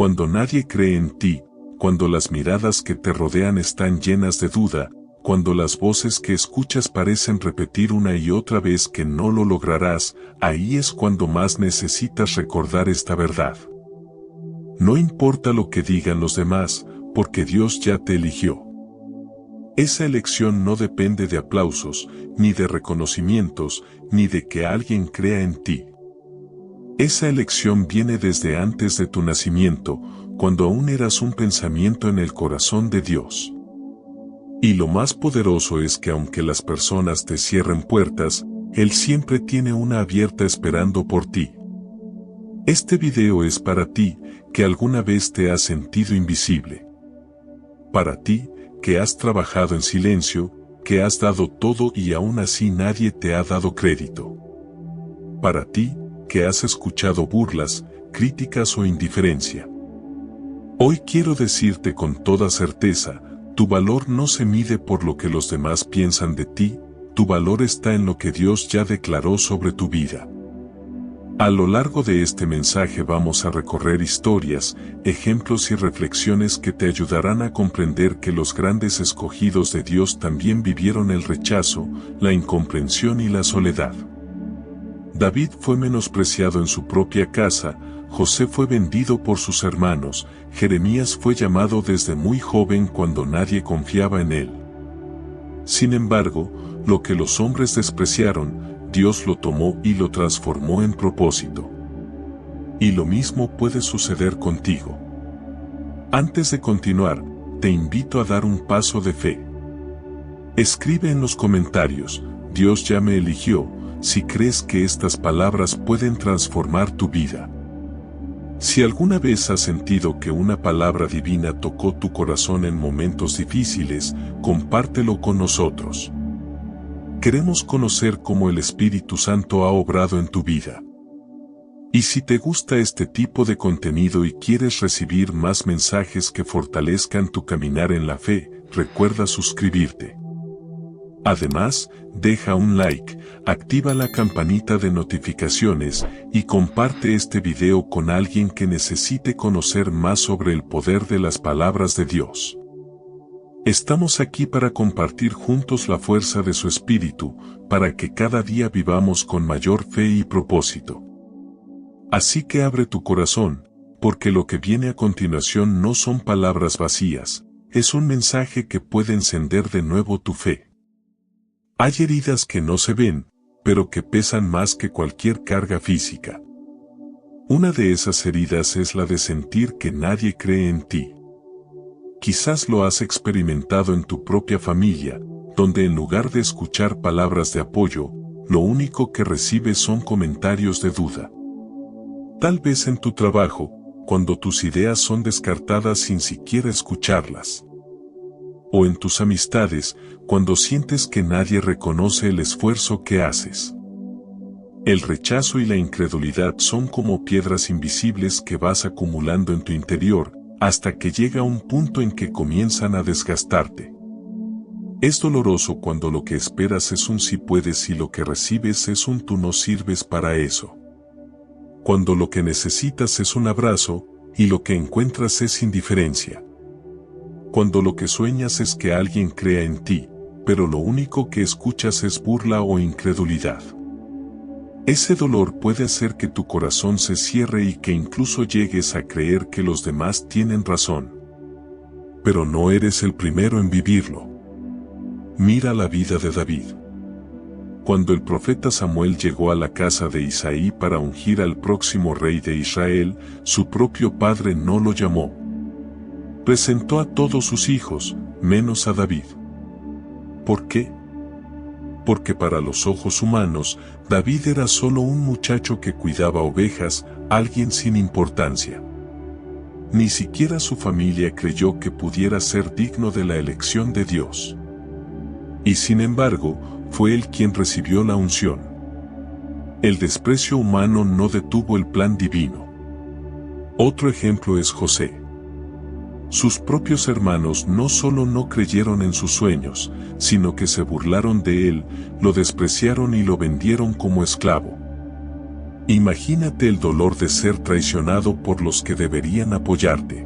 Cuando nadie cree en ti, cuando las miradas que te rodean están llenas de duda, cuando las voces que escuchas parecen repetir una y otra vez que no lo lograrás, ahí es cuando más necesitas recordar esta verdad. No importa lo que digan los demás, porque Dios ya te eligió. Esa elección no depende de aplausos, ni de reconocimientos, ni de que alguien crea en ti. Esa elección viene desde antes de tu nacimiento, cuando aún eras un pensamiento en el corazón de Dios. Y lo más poderoso es que aunque las personas te cierren puertas, Él siempre tiene una abierta esperando por ti. Este video es para ti, que alguna vez te has sentido invisible. Para ti, que has trabajado en silencio, que has dado todo y aún así nadie te ha dado crédito. Para ti, que has escuchado burlas, críticas o indiferencia. Hoy quiero decirte con toda certeza, tu valor no se mide por lo que los demás piensan de ti, tu valor está en lo que Dios ya declaró sobre tu vida. A lo largo de este mensaje vamos a recorrer historias, ejemplos y reflexiones que te ayudarán a comprender que los grandes escogidos de Dios también vivieron el rechazo, la incomprensión y la soledad. David fue menospreciado en su propia casa, José fue vendido por sus hermanos, Jeremías fue llamado desde muy joven cuando nadie confiaba en él. Sin embargo, lo que los hombres despreciaron, Dios lo tomó y lo transformó en propósito. Y lo mismo puede suceder contigo. Antes de continuar, te invito a dar un paso de fe. Escribe en los comentarios, Dios ya me eligió, si crees que estas palabras pueden transformar tu vida. Si alguna vez has sentido que una palabra divina tocó tu corazón en momentos difíciles, compártelo con nosotros. Queremos conocer cómo el Espíritu Santo ha obrado en tu vida. Y si te gusta este tipo de contenido y quieres recibir más mensajes que fortalezcan tu caminar en la fe, recuerda suscribirte. Además, deja un like, activa la campanita de notificaciones y comparte este video con alguien que necesite conocer más sobre el poder de las palabras de Dios. Estamos aquí para compartir juntos la fuerza de su Espíritu, para que cada día vivamos con mayor fe y propósito. Así que abre tu corazón, porque lo que viene a continuación no son palabras vacías, es un mensaje que puede encender de nuevo tu fe. Hay heridas que no se ven, pero que pesan más que cualquier carga física. Una de esas heridas es la de sentir que nadie cree en ti. Quizás lo has experimentado en tu propia familia, donde en lugar de escuchar palabras de apoyo, lo único que recibes son comentarios de duda. Tal vez en tu trabajo, cuando tus ideas son descartadas sin siquiera escucharlas. O en tus amistades, cuando sientes que nadie reconoce el esfuerzo que haces. El rechazo y la incredulidad son como piedras invisibles que vas acumulando en tu interior, hasta que llega un punto en que comienzan a desgastarte. Es doloroso cuando lo que esperas es un sí puedes y lo que recibes es un tú no sirves para eso. Cuando lo que necesitas es un abrazo, y lo que encuentras es indiferencia. Cuando lo que sueñas es que alguien crea en ti, pero lo único que escuchas es burla o incredulidad. Ese dolor puede hacer que tu corazón se cierre y que incluso llegues a creer que los demás tienen razón. Pero no eres el primero en vivirlo. Mira la vida de David. Cuando el profeta Samuel llegó a la casa de Isaí para ungir al próximo rey de Israel, su propio padre no lo llamó. Presentó a todos sus hijos, menos a David. ¿Por qué? Porque para los ojos humanos, David era solo un muchacho que cuidaba ovejas, alguien sin importancia. Ni siquiera su familia creyó que pudiera ser digno de la elección de Dios. Y sin embargo, fue él quien recibió la unción. El desprecio humano no detuvo el plan divino. Otro ejemplo es José. Sus propios hermanos no solo no creyeron en sus sueños, sino que se burlaron de él, lo despreciaron y lo vendieron como esclavo. Imagínate el dolor de ser traicionado por los que deberían apoyarte.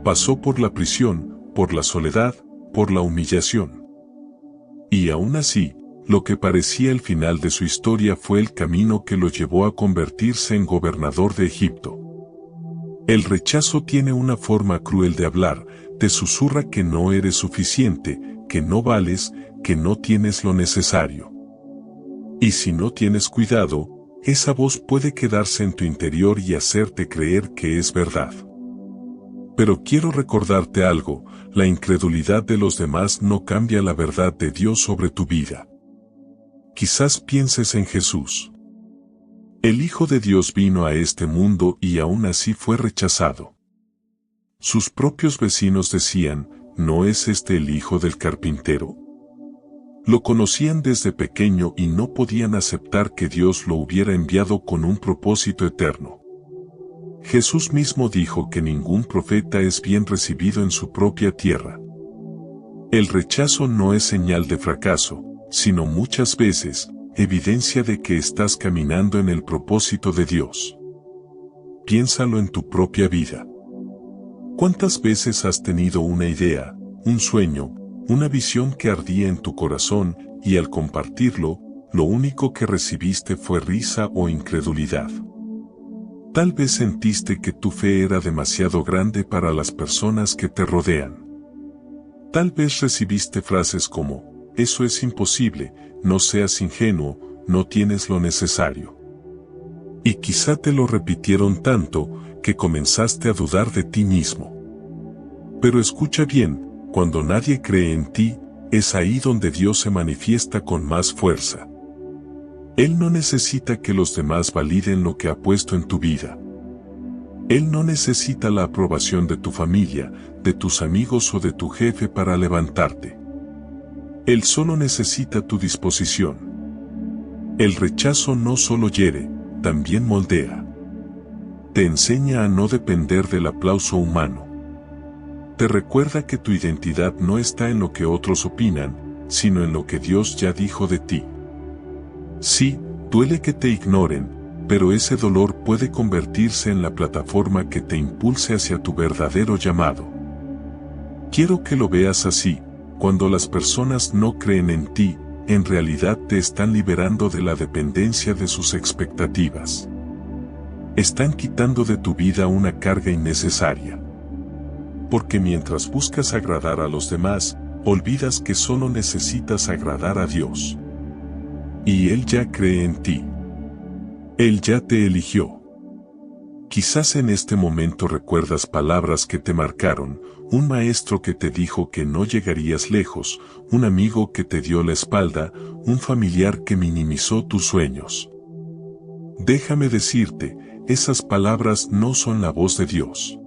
Pasó por la prisión, por la soledad, por la humillación. Y aún así, lo que parecía el final de su historia fue el camino que lo llevó a convertirse en gobernador de Egipto. El rechazo tiene una forma cruel de hablar, te susurra que no eres suficiente, que no vales, que no tienes lo necesario. Y si no tienes cuidado, esa voz puede quedarse en tu interior y hacerte creer que es verdad. Pero quiero recordarte algo, la incredulidad de los demás no cambia la verdad de Dios sobre tu vida. Quizás pienses en Jesús. El Hijo de Dios vino a este mundo y aún así fue rechazado. Sus propios vecinos decían, ¿no es este el hijo del carpintero? Lo conocían desde pequeño y no podían aceptar que Dios lo hubiera enviado con un propósito eterno. Jesús mismo dijo que ningún profeta es bien recibido en su propia tierra. El rechazo no es señal de fracaso, sino muchas veces, evidencia de que estás caminando en el propósito de Dios. Piénsalo en tu propia vida. ¿Cuántas veces has tenido una idea, un sueño, una visión que ardía en tu corazón y al compartirlo, lo único que recibiste fue risa o incredulidad? Tal vez sentiste que tu fe era demasiado grande para las personas que te rodean. Tal vez recibiste frases como, eso es imposible, no seas ingenuo, no tienes lo necesario. Y quizá te lo repitieron tanto, que comenzaste a dudar de ti mismo. Pero escucha bien, cuando nadie cree en ti, es ahí donde Dios se manifiesta con más fuerza. Él no necesita que los demás validen lo que ha puesto en tu vida. Él no necesita la aprobación de tu familia, de tus amigos o de tu jefe para levantarte. Él solo necesita tu disposición. El rechazo no solo hiere, también moldea. Te enseña a no depender del aplauso humano. Te recuerda que tu identidad no está en lo que otros opinan, sino en lo que Dios ya dijo de ti. Sí, duele que te ignoren, pero ese dolor puede convertirse en la plataforma que te impulse hacia tu verdadero llamado. Quiero que lo veas así, cuando las personas no creen en ti, en realidad te están liberando de la dependencia de sus expectativas. Están quitando de tu vida una carga innecesaria. Porque mientras buscas agradar a los demás, olvidas que solo necesitas agradar a Dios. Y Él ya cree en ti. Él ya te eligió. Quizás en este momento recuerdas palabras que te marcaron, un maestro que te dijo que no llegarías lejos, un amigo que te dio la espalda, un familiar que minimizó tus sueños. Déjame decirte, esas palabras no son la voz de Dios.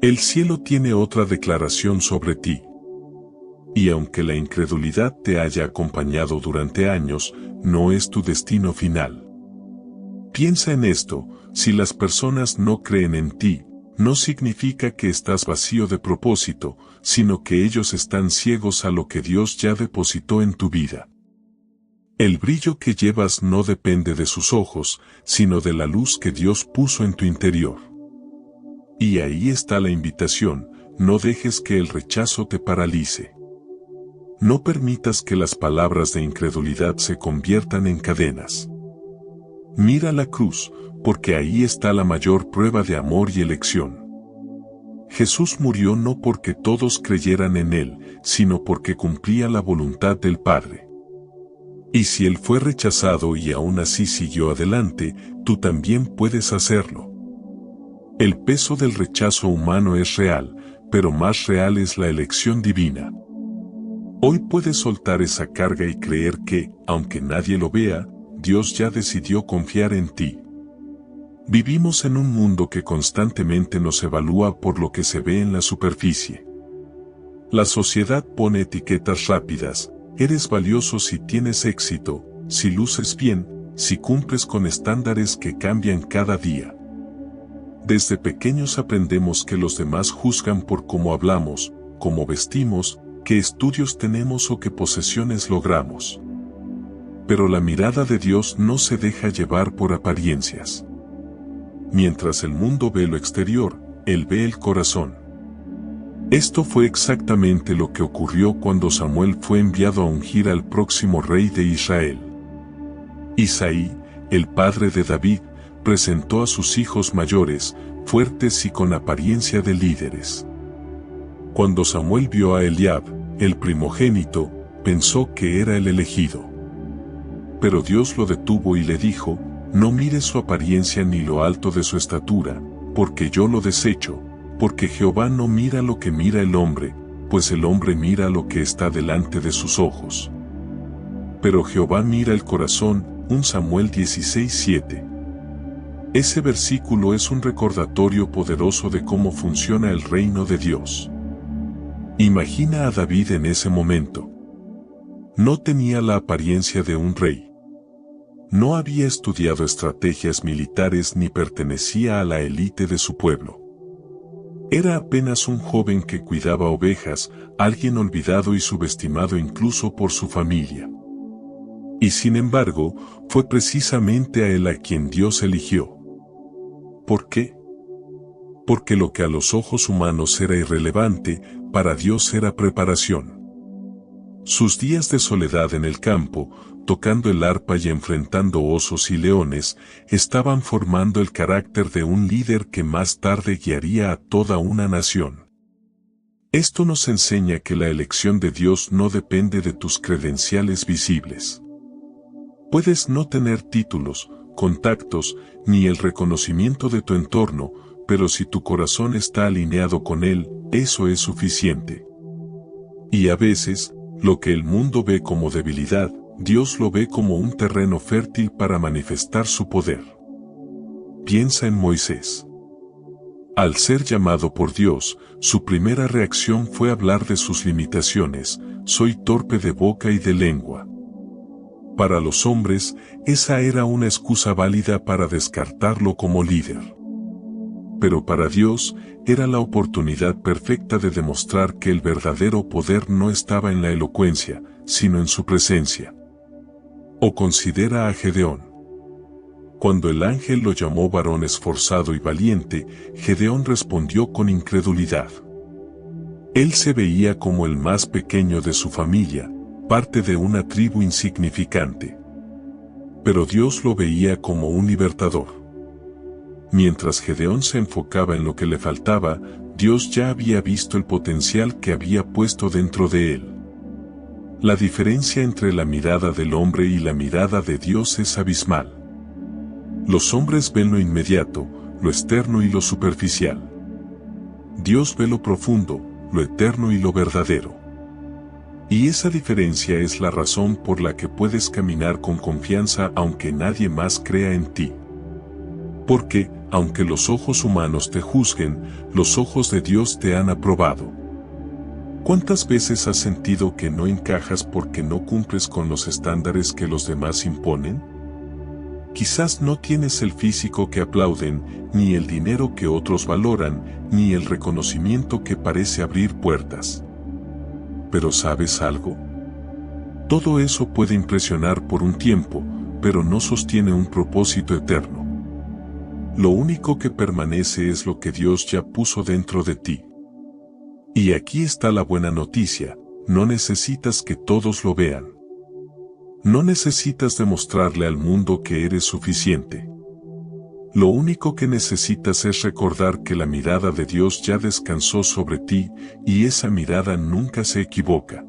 El cielo tiene otra declaración sobre ti. Y aunque la incredulidad te haya acompañado durante años, no es tu destino final. Piensa en esto, si las personas no creen en ti, no significa que estás vacío de propósito, sino que ellos están ciegos a lo que Dios ya depositó en tu vida. El brillo que llevas no depende de sus ojos, sino de la luz que Dios puso en tu interior. Y ahí está la invitación, no dejes que el rechazo te paralice. No permitas que las palabras de incredulidad se conviertan en cadenas. Mira la cruz, porque ahí está la mayor prueba de amor y elección. Jesús murió no porque todos creyeran en Él, sino porque cumplía la voluntad del Padre. Y si Él fue rechazado y aún así siguió adelante, tú también puedes hacerlo. El peso del rechazo humano es real, pero más real es la elección divina. Hoy puedes soltar esa carga y creer que, aunque nadie lo vea, Dios ya decidió confiar en ti. Vivimos en un mundo que constantemente nos evalúa por lo que se ve en la superficie. La sociedad pone etiquetas rápidas, eres valioso si tienes éxito, si luces bien, si cumples con estándares que cambian cada día. Desde pequeños aprendemos que los demás juzgan por cómo hablamos, cómo vestimos, qué estudios tenemos o qué posesiones logramos. Pero la mirada de Dios no se deja llevar por apariencias. Mientras el mundo ve lo exterior, Él ve el corazón. Esto fue exactamente lo que ocurrió cuando Samuel fue enviado a ungir al próximo rey de Israel. Isaí, el padre de David, presentó a sus hijos mayores, fuertes y con apariencia de líderes. Cuando Samuel vio a Eliab, el primogénito, pensó que era el elegido. Pero Dios lo detuvo y le dijo: no mires su apariencia ni lo alto de su estatura, porque yo lo desecho, porque Jehová no mira lo que mira el hombre, pues el hombre mira lo que está delante de sus ojos. Pero Jehová mira el corazón. 1 Samuel 16:7. Ese versículo es un recordatorio poderoso de cómo funciona el reino de Dios. Imagina a David en ese momento. No tenía la apariencia de un rey. No había estudiado estrategias militares ni pertenecía a la élite de su pueblo. Era apenas un joven que cuidaba ovejas, alguien olvidado y subestimado incluso por su familia. Y sin embargo, fue precisamente a él a quien Dios eligió. ¿Por qué? Porque lo que a los ojos humanos era irrelevante, para Dios era preparación. Sus días de soledad en el campo, tocando el arpa y enfrentando osos y leones, estaban formando el carácter de un líder que más tarde guiaría a toda una nación. Esto nos enseña que la elección de Dios no depende de tus credenciales visibles. Puedes no tener títulos, contactos, ni el reconocimiento de tu entorno, pero si tu corazón está alineado con Él, eso es suficiente. Y a veces, lo que el mundo ve como debilidad, Dios lo ve como un terreno fértil para manifestar su poder. Piensa en Moisés. Al ser llamado por Dios, su primera reacción fue hablar de sus limitaciones: soy torpe de boca y de lengua. Para los hombres, esa era una excusa válida para descartarlo como líder. Pero para Dios, era la oportunidad perfecta de demostrar que el verdadero poder no estaba en la elocuencia, sino en su presencia. O considera a Gedeón. Cuando el ángel lo llamó varón esforzado y valiente, Gedeón respondió con incredulidad. Él se veía como el más pequeño de su familia, parte de una tribu insignificante. Pero Dios lo veía como un libertador. Mientras Gedeón se enfocaba en lo que le faltaba, Dios ya había visto el potencial que había puesto dentro de él. La diferencia entre la mirada del hombre y la mirada de Dios es abismal. Los hombres ven lo inmediato, lo externo y lo superficial. Dios ve lo profundo, lo eterno y lo verdadero. Y esa diferencia es la razón por la que puedes caminar con confianza aunque nadie más crea en ti. Porque, aunque los ojos humanos te juzguen, los ojos de Dios te han aprobado. ¿Cuántas veces has sentido que no encajas porque no cumples con los estándares que los demás imponen? Quizás no tienes el físico que aplauden, ni el dinero que otros valoran, ni el reconocimiento que parece abrir puertas. Pero ¿sabes algo? Todo eso puede impresionar por un tiempo, pero no sostiene un propósito eterno. Lo único que permanece es lo que Dios ya puso dentro de ti. Y aquí está la buena noticia: no necesitas que todos lo vean. No necesitas demostrarle al mundo que eres suficiente. Lo único que necesitas es recordar que la mirada de Dios ya descansó sobre ti, y esa mirada nunca se equivoca.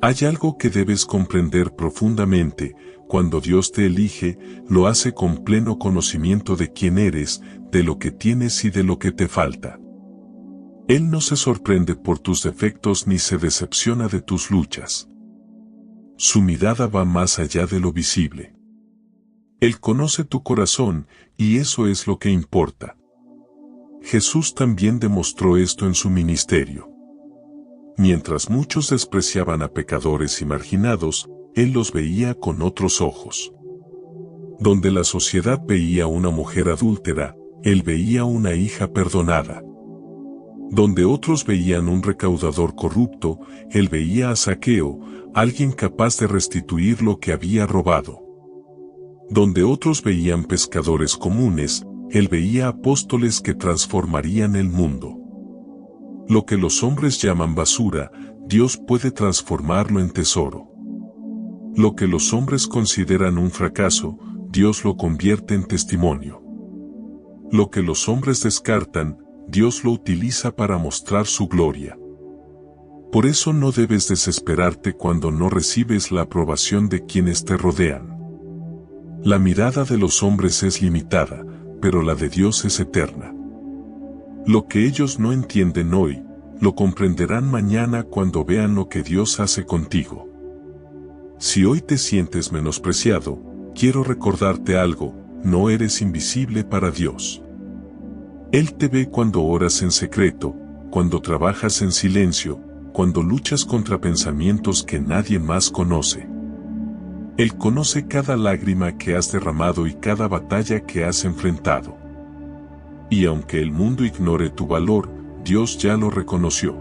Hay algo que debes comprender profundamente: cuando Dios te elige, lo hace con pleno conocimiento de quién eres, de lo que tienes y de lo que te falta. Él no se sorprende por tus defectos ni se decepciona de tus luchas. Su mirada va más allá de lo visible. Él conoce tu corazón, y eso es lo que importa. Jesús también demostró esto en su ministerio. Mientras muchos despreciaban a pecadores y marginados, Él los veía con otros ojos. Donde la sociedad veía una mujer adúltera, Él veía una hija perdonada. Donde otros veían un recaudador corrupto, él veía a Zaqueo, alguien capaz de restituir lo que había robado. Donde otros veían pescadores comunes, él veía apóstoles que transformarían el mundo. Lo que los hombres llaman basura, Dios puede transformarlo en tesoro. Lo que los hombres consideran un fracaso, Dios lo convierte en testimonio. Lo que los hombres descartan, Dios lo utiliza para mostrar su gloria. Por eso no debes desesperarte cuando no recibes la aprobación de quienes te rodean. La mirada de los hombres es limitada, pero la de Dios es eterna. Lo que ellos no entienden hoy, lo comprenderán mañana cuando vean lo que Dios hace contigo. Si hoy te sientes menospreciado, quiero recordarte algo: no eres invisible para Dios. Él te ve cuando oras en secreto, cuando trabajas en silencio, cuando luchas contra pensamientos que nadie más conoce. Él conoce cada lágrima que has derramado y cada batalla que has enfrentado. Y aunque el mundo ignore tu valor, Dios ya lo reconoció.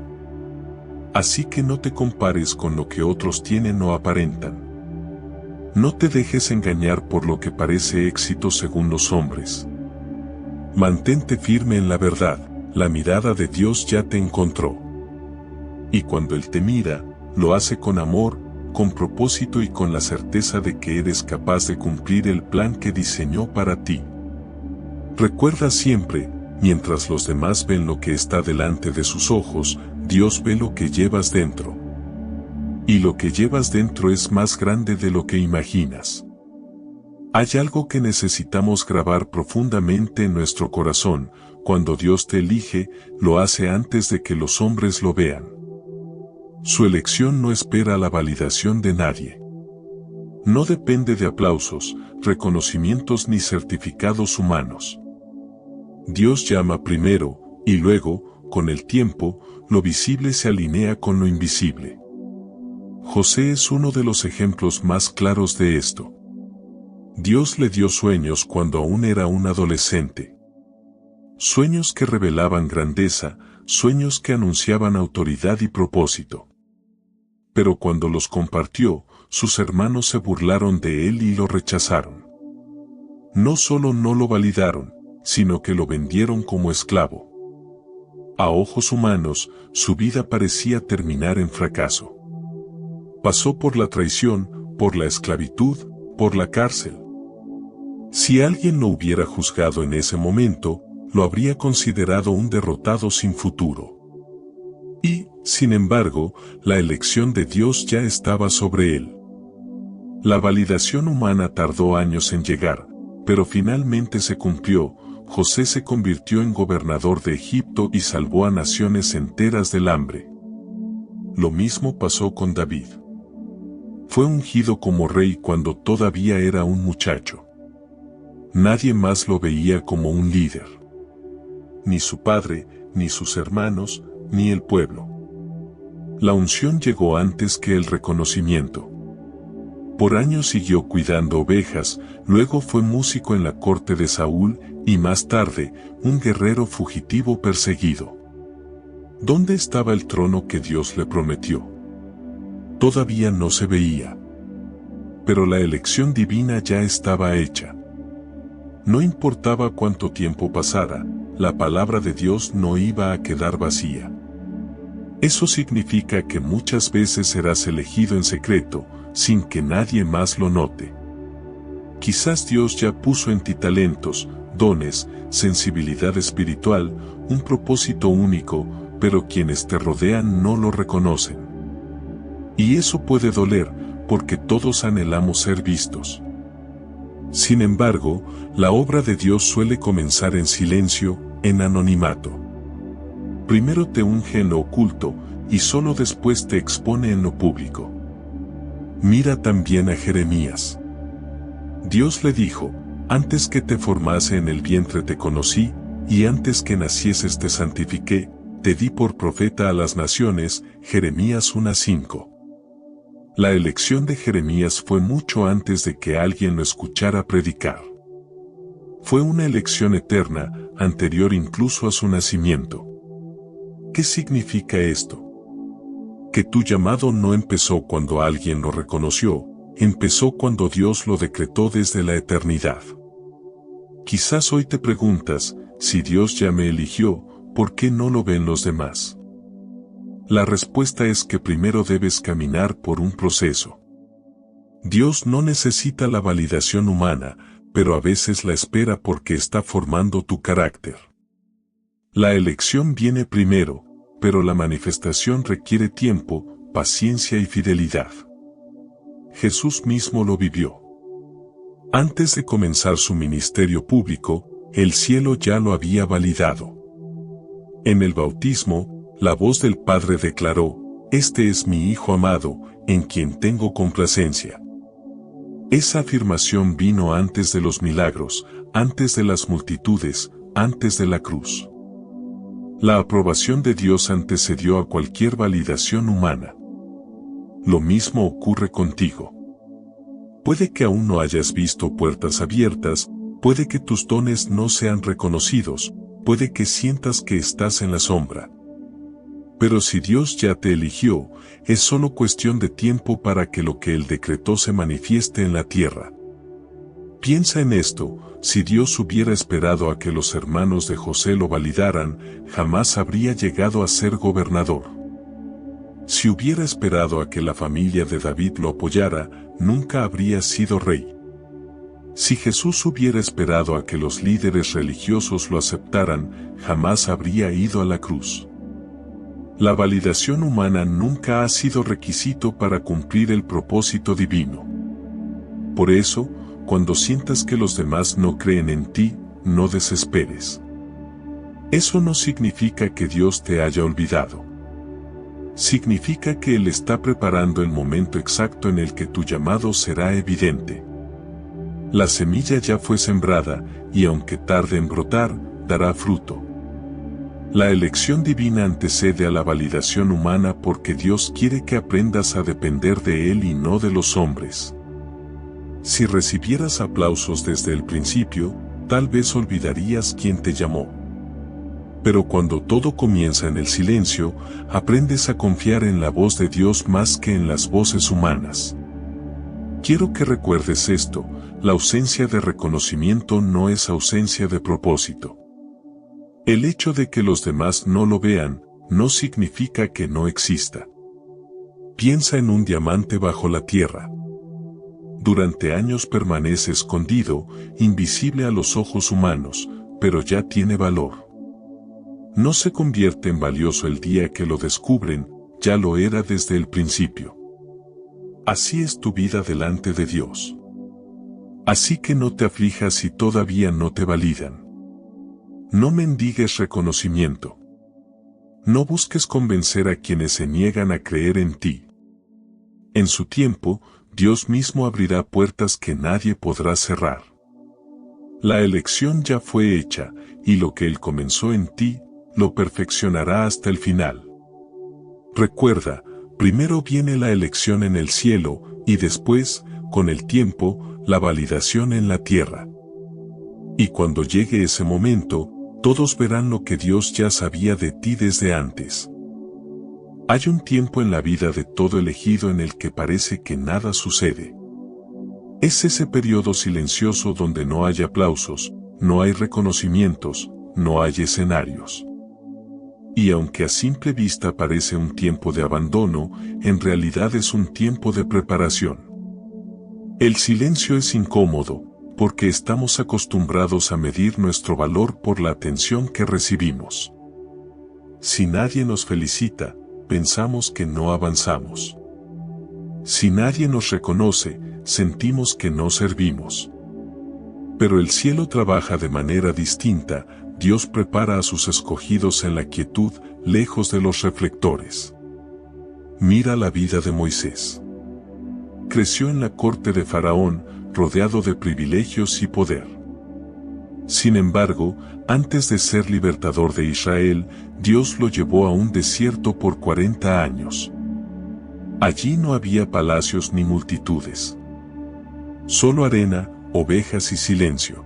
Así que no te compares con lo que otros tienen o aparentan. No te dejes engañar por lo que parece éxito según los hombres. Mantente firme en la verdad, la mirada de Dios ya te encontró. Y cuando Él te mira, lo hace con amor, con propósito y con la certeza de que eres capaz de cumplir el plan que diseñó para ti. Recuerda siempre, mientras los demás ven lo que está delante de sus ojos, Dios ve lo que llevas dentro. Y lo que llevas dentro es más grande de lo que imaginas. Hay algo que necesitamos grabar profundamente en nuestro corazón: cuando Dios te elige, lo hace antes de que los hombres lo vean. Su elección no espera la validación de nadie. No depende de aplausos, reconocimientos ni certificados humanos. Dios llama primero, y luego, con el tiempo, lo visible se alinea con lo invisible. José es uno de los ejemplos más claros de esto. Dios le dio sueños cuando aún era un adolescente. Sueños que revelaban grandeza, sueños que anunciaban autoridad y propósito. Pero cuando los compartió, sus hermanos se burlaron de él y lo rechazaron. No solo no lo validaron, sino que lo vendieron como esclavo. A ojos humanos, su vida parecía terminar en fracaso. Pasó por la traición, por la esclavitud, por la cárcel. Si alguien lo hubiera juzgado en ese momento, lo habría considerado un derrotado sin futuro. Y, sin embargo, la elección de Dios ya estaba sobre él. La validación humana tardó años en llegar, pero finalmente se cumplió. José se convirtió en gobernador de Egipto y salvó a naciones enteras del hambre. Lo mismo pasó con David. Fue ungido como rey cuando todavía era un muchacho. Nadie más lo veía como un líder. Ni su padre, ni sus hermanos, ni el pueblo. La unción llegó antes que el reconocimiento. Por años siguió cuidando ovejas, luego fue músico en la corte de Saúl, y más tarde, un guerrero fugitivo perseguido. ¿Dónde estaba el trono que Dios le prometió? Todavía no se veía. Pero la elección divina ya estaba hecha. No importaba cuánto tiempo pasara, la palabra de Dios no iba a quedar vacía. Eso significa que muchas veces serás elegido en secreto, sin que nadie más lo note. Quizás Dios ya puso en ti talentos, dones, sensibilidad espiritual, un propósito único, pero quienes te rodean no lo reconocen. Y eso puede doler, porque todos anhelamos ser vistos. Sin embargo, la obra de Dios suele comenzar en silencio, en anonimato. Primero te unge en lo oculto, y solo después te expone en lo público. Mira también a Jeremías. Dios le dijo: antes que te formase en el vientre te conocí, y antes que nacieses te santifiqué, te di por profeta a las naciones. Jeremías 1:5. La elección de Jeremías fue mucho antes de que alguien lo escuchara predicar. Fue una elección eterna, anterior incluso a su nacimiento. ¿Qué significa esto? Que tu llamado no empezó cuando alguien lo reconoció, empezó cuando Dios lo decretó desde la eternidad. Quizás hoy te preguntas, si Dios ya me eligió, ¿por qué no lo ven los demás? La respuesta es que primero debes caminar por un proceso. Dios no necesita la validación humana, pero a veces la espera porque está formando tu carácter. La elección viene primero, pero la manifestación requiere tiempo, paciencia y fidelidad. Jesús mismo lo vivió. Antes de comenzar su ministerio público, el cielo ya lo había validado. En el bautismo, la voz del Padre declaró: «Este es mi Hijo amado, en quien tengo complacencia». Esa afirmación vino antes de los milagros, antes de las multitudes, antes de la cruz. La aprobación de Dios antecedió a cualquier validación humana. Lo mismo ocurre contigo. Puede que aún no hayas visto puertas abiertas, puede que tus dones no sean reconocidos, puede que sientas que estás en la sombra. Pero si Dios ya te eligió, es solo cuestión de tiempo para que lo que Él decretó se manifieste en la tierra. Piensa en esto: si Dios hubiera esperado a que los hermanos de José lo validaran, jamás habría llegado a ser gobernador. Si hubiera esperado a que la familia de David lo apoyara, nunca habría sido rey. Si Jesús hubiera esperado a que los líderes religiosos lo aceptaran, jamás habría ido a la cruz. La validación humana nunca ha sido requisito para cumplir el propósito divino. Por eso, cuando sientas que los demás no creen en ti, no desesperes. Eso no significa que Dios te haya olvidado. Significa que Él está preparando el momento exacto en el que tu llamado será evidente. La semilla ya fue sembrada, y aunque tarde en brotar, dará fruto. La elección divina antecede a la validación humana porque Dios quiere que aprendas a depender de Él y no de los hombres. Si recibieras aplausos desde el principio, tal vez olvidarías quién te llamó. Pero cuando todo comienza en el silencio, aprendes a confiar en la voz de Dios más que en las voces humanas. Quiero que recuerdes esto: la ausencia de reconocimiento no es ausencia de propósito. El hecho de que los demás no lo vean, no significa que no exista. Piensa en un diamante bajo la tierra. Durante años permanece escondido, invisible a los ojos humanos, pero ya tiene valor. No se convierte en valioso el día que lo descubren, ya lo era desde el principio. Así es tu vida delante de Dios. Así que no te aflijas si todavía no te validan. No mendigues reconocimiento. No busques convencer a quienes se niegan a creer en ti. En su tiempo, Dios mismo abrirá puertas que nadie podrá cerrar. La elección ya fue hecha, y lo que Él comenzó en ti, lo perfeccionará hasta el final. Recuerda, primero viene la elección en el cielo, y después, con el tiempo, la validación en la tierra. Y cuando llegue ese momento, todos verán lo que Dios ya sabía de ti desde antes. Hay un tiempo en la vida de todo elegido en el que parece que nada sucede. Es ese periodo silencioso donde no hay aplausos, no hay reconocimientos, no hay escenarios. Y aunque a simple vista parece un tiempo de abandono, en realidad es un tiempo de preparación. El silencio es incómodo, porque estamos acostumbrados a medir nuestro valor por la atención que recibimos. Si nadie nos felicita, pensamos que no avanzamos. Si nadie nos reconoce, sentimos que no servimos. Pero el cielo trabaja de manera distinta. Dios prepara a sus escogidos en la quietud, lejos de los reflectores. Mira la vida de Moisés. Creció en la corte de Faraón, rodeado de privilegios y poder. Sin embargo, antes de ser libertador de Israel, Dios lo llevó a un desierto por 40 años. Allí no había palacios ni multitudes. Solo arena, ovejas y silencio.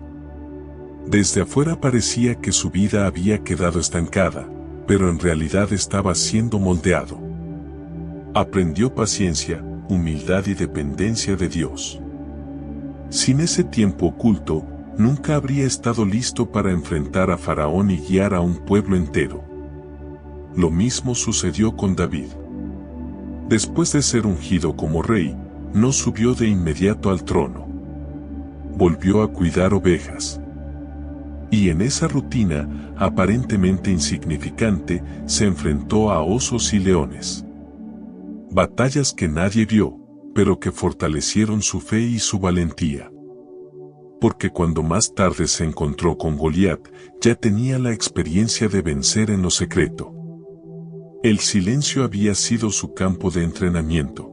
Desde afuera parecía que su vida había quedado estancada, pero en realidad estaba siendo moldeado. Aprendió paciencia, humildad y dependencia de Dios. Sin ese tiempo oculto, nunca habría estado listo para enfrentar a Faraón y guiar a un pueblo entero. Lo mismo sucedió con David. Después de ser ungido como rey, no subió de inmediato al trono. Volvió a cuidar ovejas. Y en esa rutina, aparentemente insignificante, se enfrentó a osos y leones. Batallas que nadie vio, pero que fortalecieron su fe y su valentía. Porque cuando más tarde se encontró con Goliat, ya tenía la experiencia de vencer en lo secreto. El silencio había sido su campo de entrenamiento.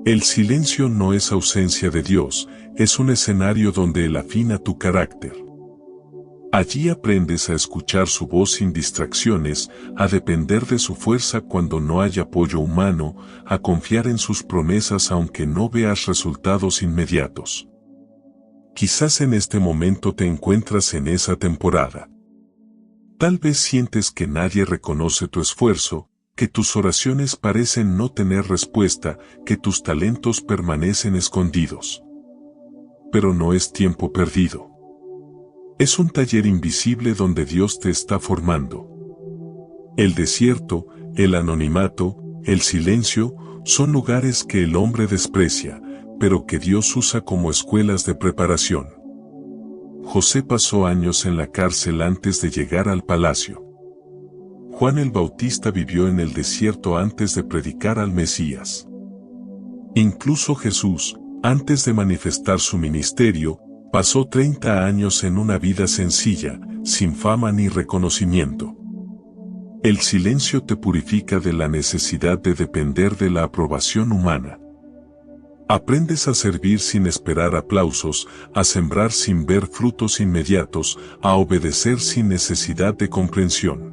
El silencio no es ausencia de Dios, es un escenario donde Él afina tu carácter. Allí aprendes a escuchar su voz sin distracciones, a depender de su fuerza cuando no hay apoyo humano, a confiar en sus promesas aunque no veas resultados inmediatos. Quizás en este momento te encuentras en esa temporada. Tal vez sientes que nadie reconoce tu esfuerzo, que tus oraciones parecen no tener respuesta, que tus talentos permanecen escondidos. Pero no es tiempo perdido. Es un taller invisible donde Dios te está formando. El desierto, el anonimato, el silencio, son lugares que el hombre desprecia, pero que Dios usa como escuelas de preparación. José pasó años en la cárcel antes de llegar al palacio. Juan el Bautista vivió en el desierto antes de predicar al Mesías. Incluso Jesús, antes de manifestar su ministerio, pasó 30 años en una vida sencilla, sin fama ni reconocimiento. El silencio te purifica de la necesidad de depender de la aprobación humana. Aprendes a servir sin esperar aplausos, a sembrar sin ver frutos inmediatos, a obedecer sin necesidad de comprensión.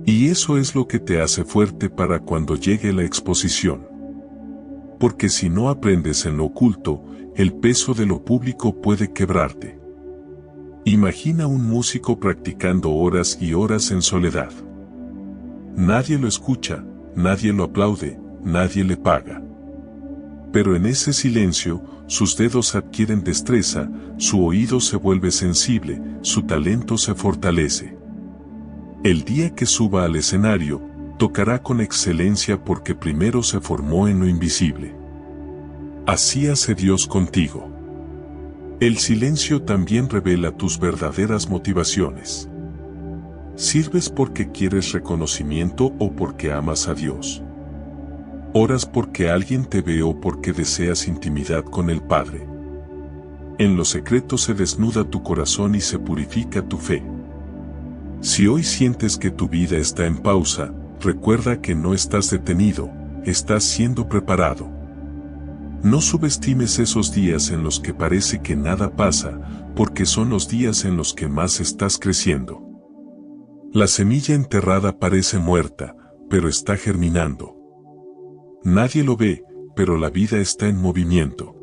Y eso es lo que te hace fuerte para cuando llegue la exposición. Porque si no aprendes en lo oculto, el peso de lo público puede quebrarte. Imagina un músico practicando horas y horas en soledad. Nadie lo escucha, nadie lo aplaude, nadie le paga. Pero en ese silencio, sus dedos adquieren destreza, su oído se vuelve sensible, su talento se fortalece. El día que suba al escenario, tocará con excelencia porque primero se formó en lo invisible. Así hace Dios contigo. El silencio también revela tus verdaderas motivaciones. ¿Sirves porque quieres reconocimiento o porque amas a Dios? ¿Oras porque alguien te ve o porque deseas intimidad con el Padre? En lo secreto se desnuda tu corazón y se purifica tu fe. Si hoy sientes que tu vida está en pausa, recuerda que no estás detenido, estás siendo preparado. No subestimes esos días en los que parece que nada pasa, porque son los días en los que más estás creciendo. La semilla enterrada parece muerta, pero está germinando. Nadie lo ve, pero la vida está en movimiento.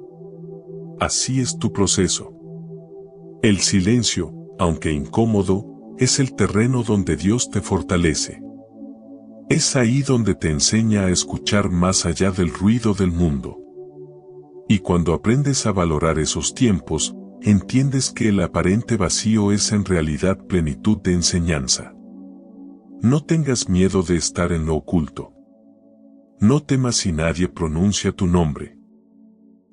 Así es tu proceso. El silencio, aunque incómodo, es el terreno donde Dios te fortalece. Es ahí donde te enseña a escuchar más allá del ruido del mundo. Y cuando aprendes a valorar esos tiempos, entiendes que el aparente vacío es en realidad plenitud de enseñanza. No tengas miedo de estar en lo oculto. No temas si nadie pronuncia tu nombre.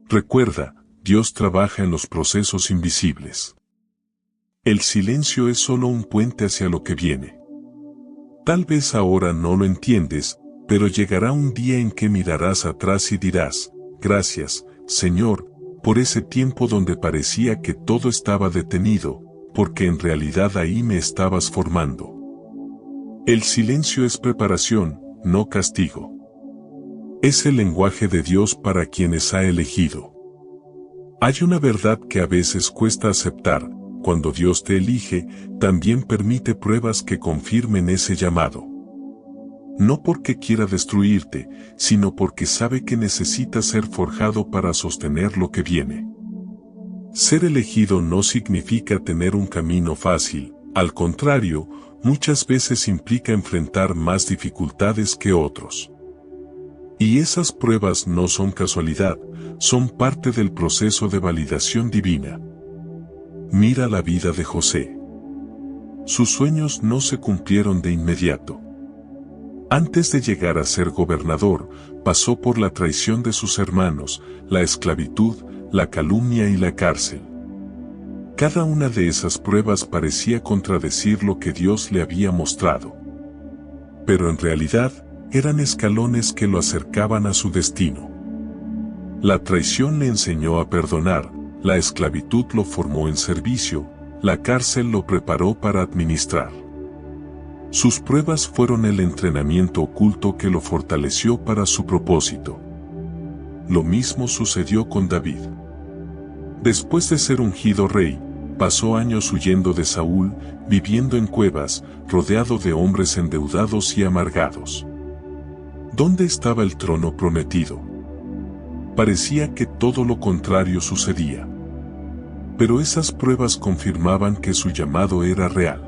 Recuerda, Dios trabaja en los procesos invisibles. El silencio es solo un puente hacia lo que viene. Tal vez ahora no lo entiendes, pero llegará un día en que mirarás atrás y dirás, gracias, Señor, por ese tiempo donde parecía que todo estaba detenido, porque en realidad ahí me estabas formando. El silencio es preparación, no castigo. Es el lenguaje de Dios para quienes ha elegido. Hay una verdad que a veces cuesta aceptar: cuando Dios te elige, también permite pruebas que confirmen ese llamado. No porque quiera destruirte, sino porque sabe que necesitas ser forjado para sostener lo que viene. Ser elegido no significa tener un camino fácil, al contrario, muchas veces implica enfrentar más dificultades que otros. Y esas pruebas no son casualidad, son parte del proceso de validación divina. Mira la vida de José. Sus sueños no se cumplieron de inmediato. Antes de llegar a ser gobernador, pasó por la traición de sus hermanos, la esclavitud, la calumnia y la cárcel. Cada una de esas pruebas parecía contradecir lo que Dios le había mostrado. Pero en realidad, eran escalones que lo acercaban a su destino. La traición le enseñó a perdonar, la esclavitud lo formó en servicio, la cárcel lo preparó para administrar. Sus pruebas fueron el entrenamiento oculto que lo fortaleció para su propósito. Lo mismo sucedió con David. Después de ser ungido rey, pasó años huyendo de Saúl, viviendo en cuevas, rodeado de hombres endeudados y amargados. ¿Dónde estaba el trono prometido? Parecía que todo lo contrario sucedía. Pero esas pruebas confirmaban que su llamado era real.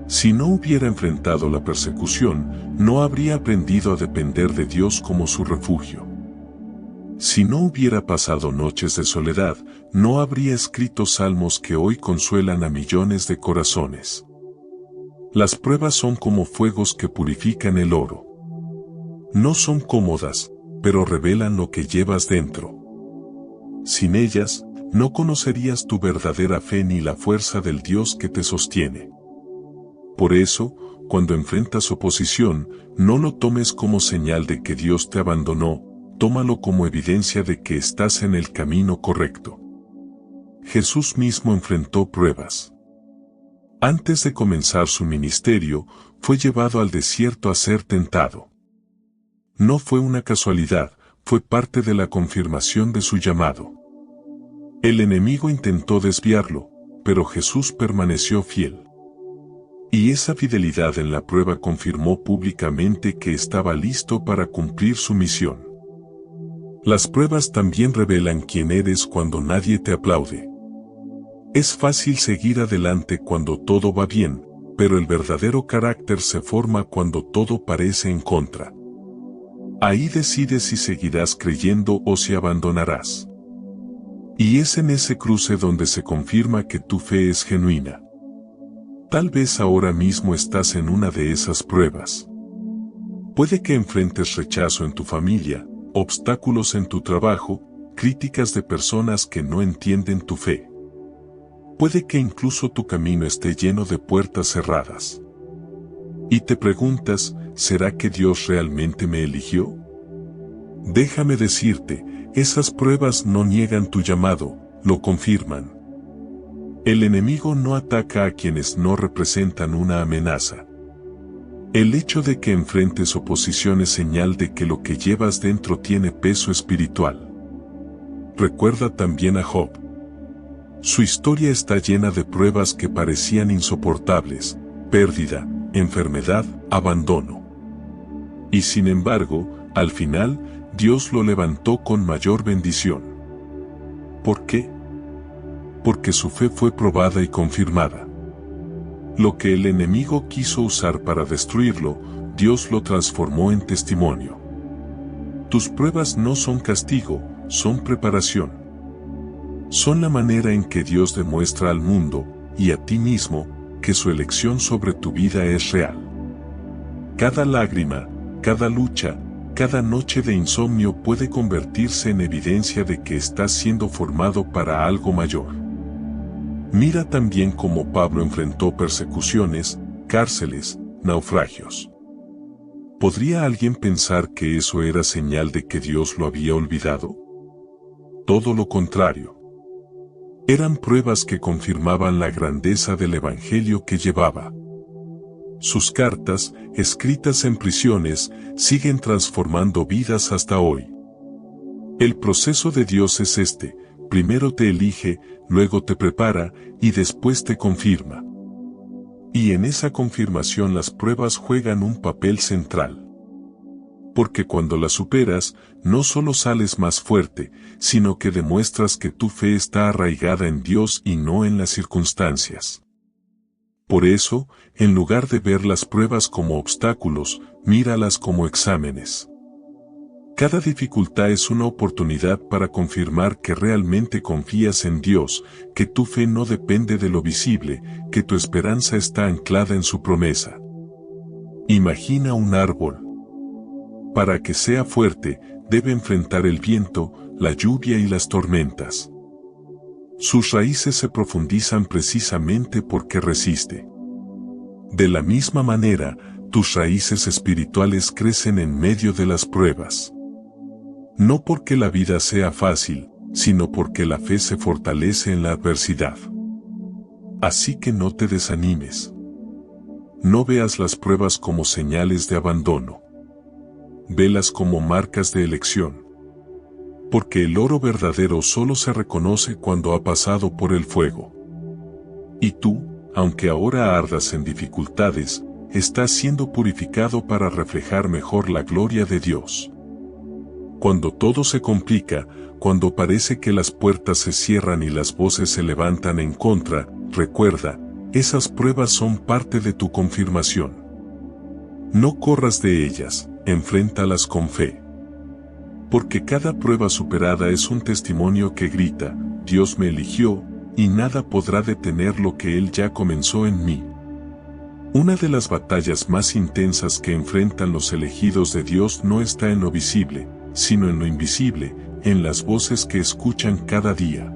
Si no hubiera enfrentado la persecución, no habría aprendido a depender de Dios como su refugio. Si no hubiera pasado noches de soledad, no habría escrito salmos que hoy consuelan a millones de corazones. Las pruebas son como fuegos que purifican el oro. No son cómodas, pero revelan lo que llevas dentro. Sin ellas, no conocerías tu verdadera fe ni la fuerza del Dios que te sostiene. Por eso, cuando enfrentas oposición, no lo tomes como señal de que Dios te abandonó, tómalo como evidencia de que estás en el camino correcto. Jesús mismo enfrentó pruebas. Antes de comenzar su ministerio, fue llevado al desierto a ser tentado. No fue una casualidad, fue parte de la confirmación de su llamado. El enemigo intentó desviarlo, pero Jesús permaneció fiel. Y esa fidelidad en la prueba confirmó públicamente que estaba listo para cumplir su misión. Las pruebas también revelan quién eres cuando nadie te aplaude. Es fácil seguir adelante cuando todo va bien, pero el verdadero carácter se forma cuando todo parece en contra. Ahí decides si seguirás creyendo o si abandonarás. Y es en ese cruce donde se confirma que tu fe es genuina. Tal vez ahora mismo estás en una de esas pruebas. Puede que enfrentes rechazo en tu familia, obstáculos en tu trabajo, críticas de personas que no entienden tu fe. Puede que incluso tu camino esté lleno de puertas cerradas. Y te preguntas, ¿será que Dios realmente me eligió? Déjame decirte, esas pruebas no niegan tu llamado, lo confirman. El enemigo no ataca a quienes no representan una amenaza. El hecho de que enfrentes oposición es señal de que lo que llevas dentro tiene peso espiritual. Recuerda también a Job. Su historia está llena de pruebas que parecían insoportables, pérdida, enfermedad, abandono. Y sin embargo, al final, Dios lo levantó con mayor bendición. ¿Por qué? Porque su fe fue probada y confirmada. Lo que el enemigo quiso usar para destruirlo, Dios lo transformó en testimonio. Tus pruebas no son castigo, son preparación. Son la manera en que Dios demuestra al mundo, y a ti mismo, que su elección sobre tu vida es real. Cada lágrima, cada lucha, cada noche de insomnio puede convertirse en evidencia de que estás siendo formado para algo mayor. Mira también cómo Pablo enfrentó persecuciones, cárceles, naufragios. ¿Podría alguien pensar que eso era señal de que Dios lo había olvidado? Todo lo contrario. Eran pruebas que confirmaban la grandeza del evangelio que llevaba. Sus cartas, escritas en prisiones, siguen transformando vidas hasta hoy. El proceso de Dios es este: primero te elige, luego te prepara, y después te confirma. Y en esa confirmación las pruebas juegan un papel central. Porque cuando las superas, no solo sales más fuerte, sino que demuestras que tu fe está arraigada en Dios y no en las circunstancias. Por eso, en lugar de ver las pruebas como obstáculos, míralas como exámenes. Cada dificultad es una oportunidad para confirmar que realmente confías en Dios, que tu fe no depende de lo visible, que tu esperanza está anclada en su promesa. Imagina un árbol. Para que sea fuerte, debe enfrentar el viento, la lluvia y las tormentas. Sus raíces se profundizan precisamente porque resiste. De la misma manera, tus raíces espirituales crecen en medio de las pruebas. No porque la vida sea fácil, sino porque la fe se fortalece en la adversidad. Así que no te desanimes. No veas las pruebas como señales de abandono. Velas como marcas de elección. Porque el oro verdadero solo se reconoce cuando ha pasado por el fuego. Y tú, aunque ahora ardas en dificultades, estás siendo purificado para reflejar mejor la gloria de Dios. Cuando todo se complica, cuando parece que las puertas se cierran y las voces se levantan en contra, recuerda, esas pruebas son parte de tu confirmación. No corras de ellas, enfréntalas con fe. Porque cada prueba superada es un testimonio que grita, Dios me eligió, y nada podrá detener lo que Él ya comenzó en mí. Una de las batallas más intensas que enfrentan los elegidos de Dios no está en lo visible, sino en lo invisible, en las voces que escuchan cada día.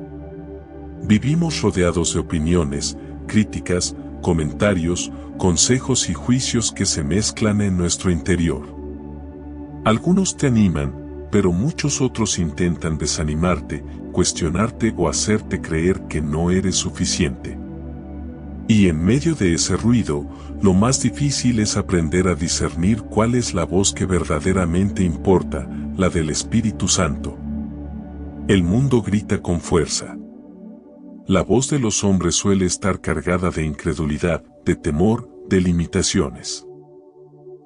Vivimos rodeados de opiniones, críticas, comentarios, consejos y juicios que se mezclan en nuestro interior. Algunos te animan, pero muchos otros intentan desanimarte, cuestionarte o hacerte creer que no eres suficiente. Y en medio de ese ruido, lo más difícil es aprender a discernir cuál es la voz que verdaderamente importa, la del Espíritu Santo. El mundo grita con fuerza. La voz de los hombres suele estar cargada de incredulidad, de temor, de limitaciones.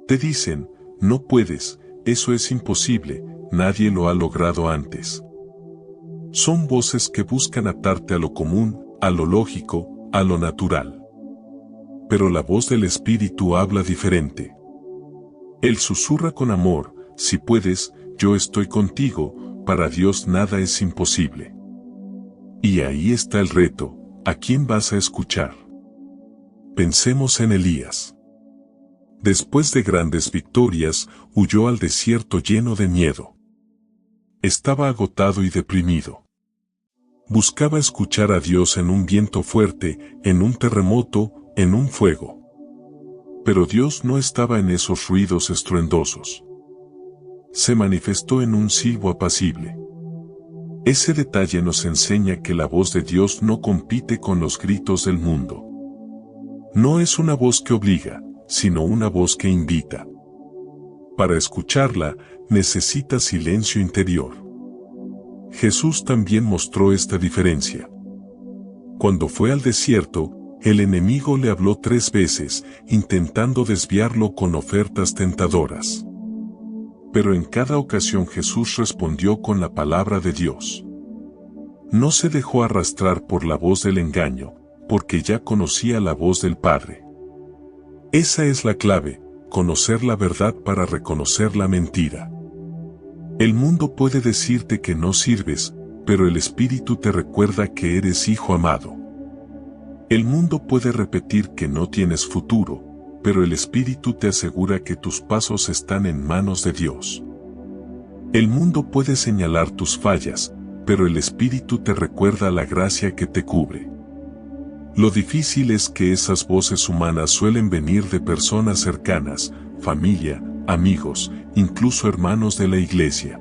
Te dicen, no puedes, eso es imposible, nadie lo ha logrado antes. Son voces que buscan atarte a lo común, a lo lógico, a lo natural. Pero la voz del Espíritu habla diferente. Él susurra con amor, si puedes, yo estoy contigo, para Dios nada es imposible. Y ahí está el reto, ¿a quién vas a escuchar? Pensemos en Elías. Después de grandes victorias, huyó al desierto lleno de miedo. Estaba agotado y deprimido. Buscaba escuchar a Dios en un viento fuerte, en un terremoto, en un fuego. Pero Dios no estaba en esos ruidos estruendosos. Se manifestó en un silbo apacible. Ese detalle nos enseña que la voz de Dios no compite con los gritos del mundo. No es una voz que obliga, sino una voz que invita. Para escucharla, necesita silencio interior. Jesús también mostró esta diferencia. Cuando fue al desierto, el enemigo le habló 3 veces, intentando desviarlo con ofertas tentadoras. Pero en cada ocasión Jesús respondió con la palabra de Dios. No se dejó arrastrar por la voz del engaño, porque ya conocía la voz del Padre. Esa es la clave, conocer la verdad para reconocer la mentira. El mundo puede decirte que no sirves, pero el Espíritu te recuerda que eres hijo amado. El mundo puede repetir que no tienes futuro, pero el Espíritu te asegura que tus pasos están en manos de Dios. El mundo puede señalar tus fallas, pero el Espíritu te recuerda la gracia que te cubre. Lo difícil es que esas voces humanas suelen venir de personas cercanas, familia, amigos, incluso hermanos de la iglesia.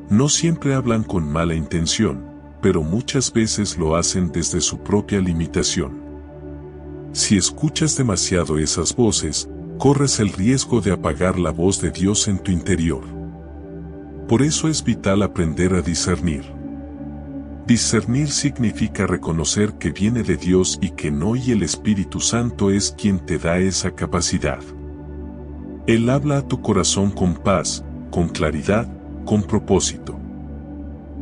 No siempre hablan con mala intención, pero muchas veces lo hacen desde su propia limitación. Si escuchas demasiado esas voces, corres el riesgo de apagar la voz de Dios en tu interior. Por eso es vital aprender a discernir. Discernir significa reconocer que viene de Dios y que no, y el Espíritu Santo es quien te da esa capacidad. Él habla a tu corazón con paz, con claridad, con propósito.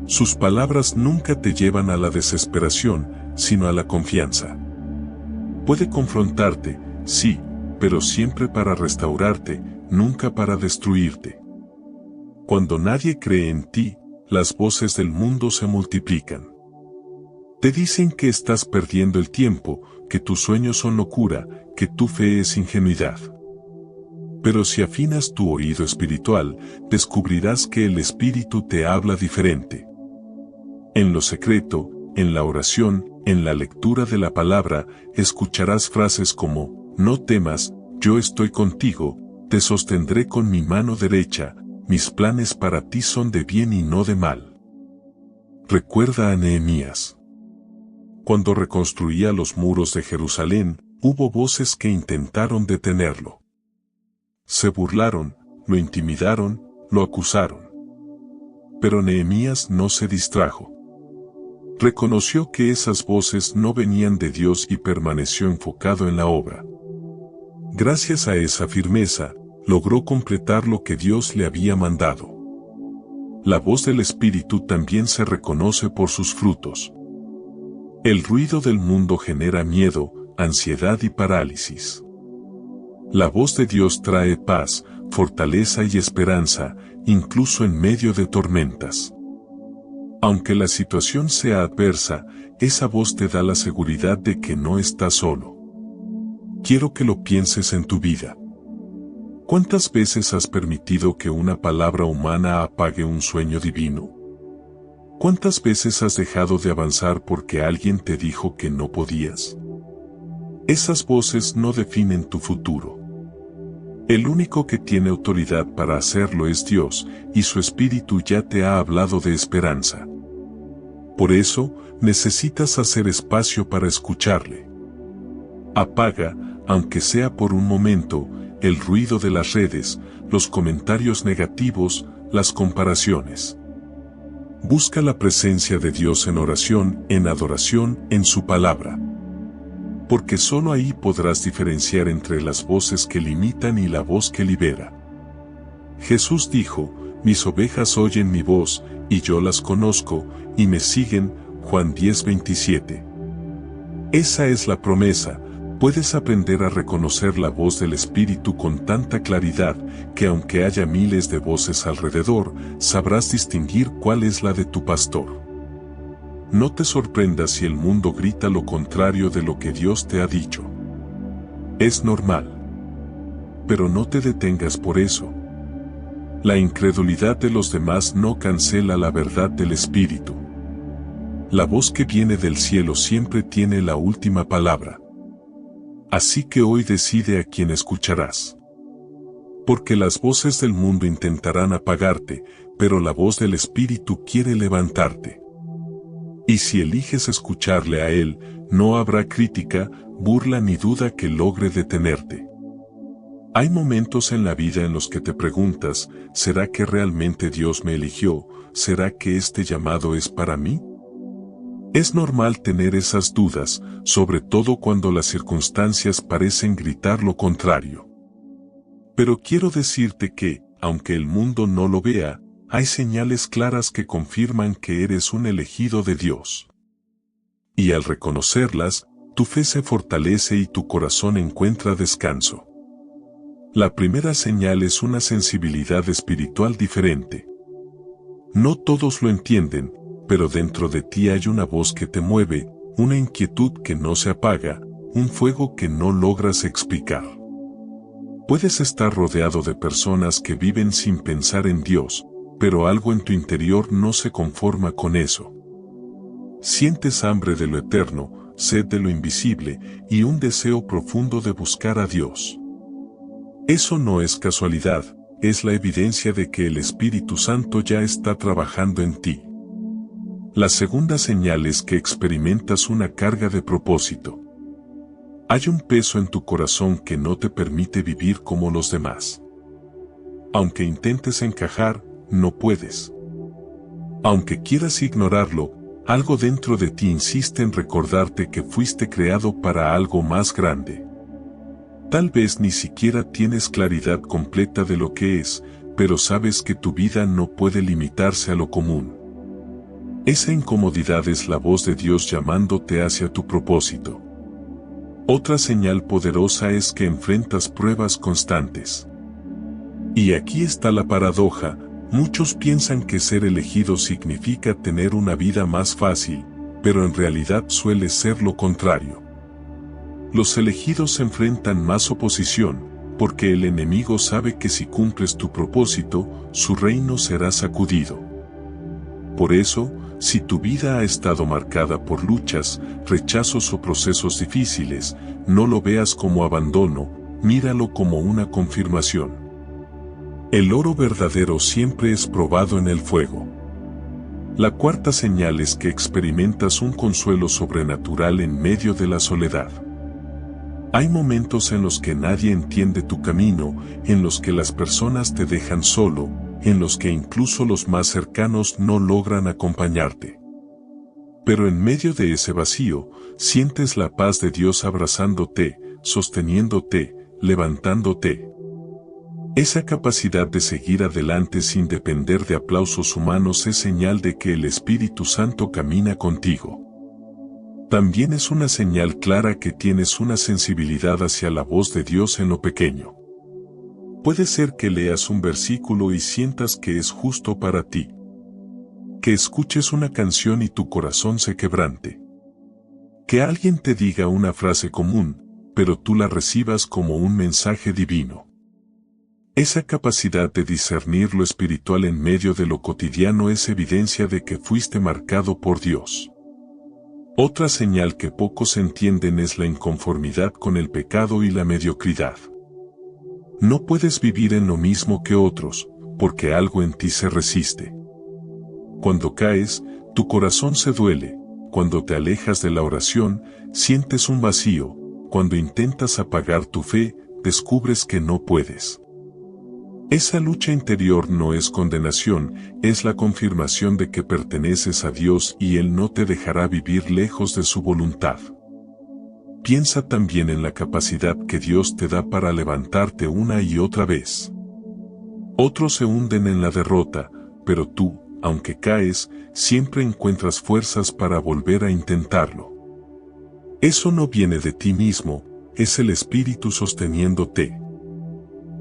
Sus palabras nunca te llevan a la desesperación, sino a la confianza. Puede confrontarte, sí, pero siempre para restaurarte, nunca para destruirte. Cuando nadie cree en ti, las voces del mundo se multiplican. Te dicen que estás perdiendo el tiempo, que tus sueños son locura, que tu fe es ingenuidad. Pero si afinas tu oído espiritual, descubrirás que el Espíritu te habla diferente. En lo secreto, en la oración, en la lectura de la palabra, escucharás frases como, no temas, yo estoy contigo, te sostendré con mi mano derecha, mis planes para ti son de bien y no de mal. Recuerda a Nehemías. Cuando reconstruía los muros de Jerusalén, hubo voces que intentaron detenerlo. Se burlaron, lo intimidaron, lo acusaron. Pero Nehemías no se distrajo. Reconoció que esas voces no venían de Dios y permaneció enfocado en la obra. Gracias a esa firmeza, logró completar lo que Dios le había mandado. La voz del Espíritu también se reconoce por sus frutos. El ruido del mundo genera miedo, ansiedad y parálisis. La voz de Dios trae paz, fortaleza y esperanza, incluso en medio de tormentas. Aunque la situación sea adversa, esa voz te da la seguridad de que no estás solo. Quiero que lo pienses en tu vida. ¿Cuántas veces has permitido que una palabra humana apague un sueño divino? ¿Cuántas veces has dejado de avanzar porque alguien te dijo que no podías? Esas voces no definen tu futuro. El único que tiene autoridad para hacerlo es Dios, y su Espíritu ya te ha hablado de esperanza. Por eso, necesitas hacer espacio para escucharle. Apaga, aunque sea por un momento, el ruido de las redes, los comentarios negativos, las comparaciones. Busca la presencia de Dios en oración, en adoración, en su palabra. Porque solo ahí podrás diferenciar entre las voces que limitan y la voz que libera. Jesús dijo, mis ovejas oyen mi voz, y yo las conozco, y me siguen, Juan 10:27. Esa es la promesa. Puedes aprender a reconocer la voz del Espíritu con tanta claridad, que aunque haya miles de voces alrededor, sabrás distinguir cuál es la de tu pastor. No te sorprendas si el mundo grita lo contrario de lo que Dios te ha dicho. Es normal. Pero no te detengas por eso. La incredulidad de los demás no cancela la verdad del Espíritu. La voz que viene del cielo siempre tiene la última palabra. Así que hoy decide a quién escucharás. Porque las voces del mundo intentarán apagarte, pero la voz del Espíritu quiere levantarte. Y si eliges escucharle a Él, no habrá crítica, burla ni duda que logre detenerte. Hay momentos en la vida en los que te preguntas, ¿será que realmente Dios me eligió? ¿Será que este llamado es para mí? Es normal tener esas dudas, sobre todo cuando las circunstancias parecen gritar lo contrario. Pero quiero decirte que, aunque el mundo no lo vea, hay señales claras que confirman que eres un elegido de Dios. Y al reconocerlas, tu fe se fortalece y tu corazón encuentra descanso. La primera señal es una sensibilidad espiritual diferente. No todos lo entienden, pero dentro de ti hay una voz que te mueve, una inquietud que no se apaga, un fuego que no logras explicar. Puedes estar rodeado de personas que viven sin pensar en Dios, pero algo en tu interior no se conforma con eso. Sientes hambre de lo eterno, sed de lo invisible, y un deseo profundo de buscar a Dios. Eso no es casualidad, es la evidencia de que el Espíritu Santo ya está trabajando en ti. La segunda señal es que experimentas una carga de propósito. Hay un peso en tu corazón que no te permite vivir como los demás. Aunque intentes encajar, no puedes. Aunque quieras ignorarlo, algo dentro de ti insiste en recordarte que fuiste creado para algo más grande. Tal vez ni siquiera tienes claridad completa de lo que es, pero sabes que tu vida no puede limitarse a lo común. Esa incomodidad es la voz de Dios llamándote hacia tu propósito. Otra señal poderosa es que enfrentas pruebas constantes. Y aquí está la paradoja: muchos piensan que ser elegido significa tener una vida más fácil, pero en realidad suele ser lo contrario. Los elegidos enfrentan más oposición, porque el enemigo sabe que si cumples tu propósito, su reino será sacudido. Por eso, si tu vida ha estado marcada por luchas, rechazos o procesos difíciles, no lo veas como abandono, míralo como una confirmación. El oro verdadero siempre es probado en el fuego. La cuarta señal es que experimentas un consuelo sobrenatural en medio de la soledad. Hay momentos en los que nadie entiende tu camino, en los que las personas te dejan solo, en los que incluso los más cercanos no logran acompañarte. Pero en medio de ese vacío, sientes la paz de Dios abrazándote, sosteniéndote, levantándote. Esa capacidad de seguir adelante sin depender de aplausos humanos es señal de que el Espíritu Santo camina contigo. También es una señal clara que tienes una sensibilidad hacia la voz de Dios en lo pequeño. Puede ser que leas un versículo y sientas que es justo para ti. Que escuches una canción y tu corazón se quebrante. Que alguien te diga una frase común, pero tú la recibas como un mensaje divino. Esa capacidad de discernir lo espiritual en medio de lo cotidiano es evidencia de que fuiste marcado por Dios. Otra señal que pocos entienden es la inconformidad con el pecado y la mediocridad. No puedes vivir en lo mismo que otros, porque algo en ti se resiste. Cuando caes, tu corazón se duele; cuando te alejas de la oración, sientes un vacío; cuando intentas apagar tu fe, descubres que no puedes. Esa lucha interior no es condenación, es la confirmación de que perteneces a Dios y Él no te dejará vivir lejos de su voluntad. Piensa también en la capacidad que Dios te da para levantarte una y otra vez. Otros se hunden en la derrota, pero tú, aunque caes, siempre encuentras fuerzas para volver a intentarlo. Eso no viene de ti mismo, es el Espíritu sosteniéndote.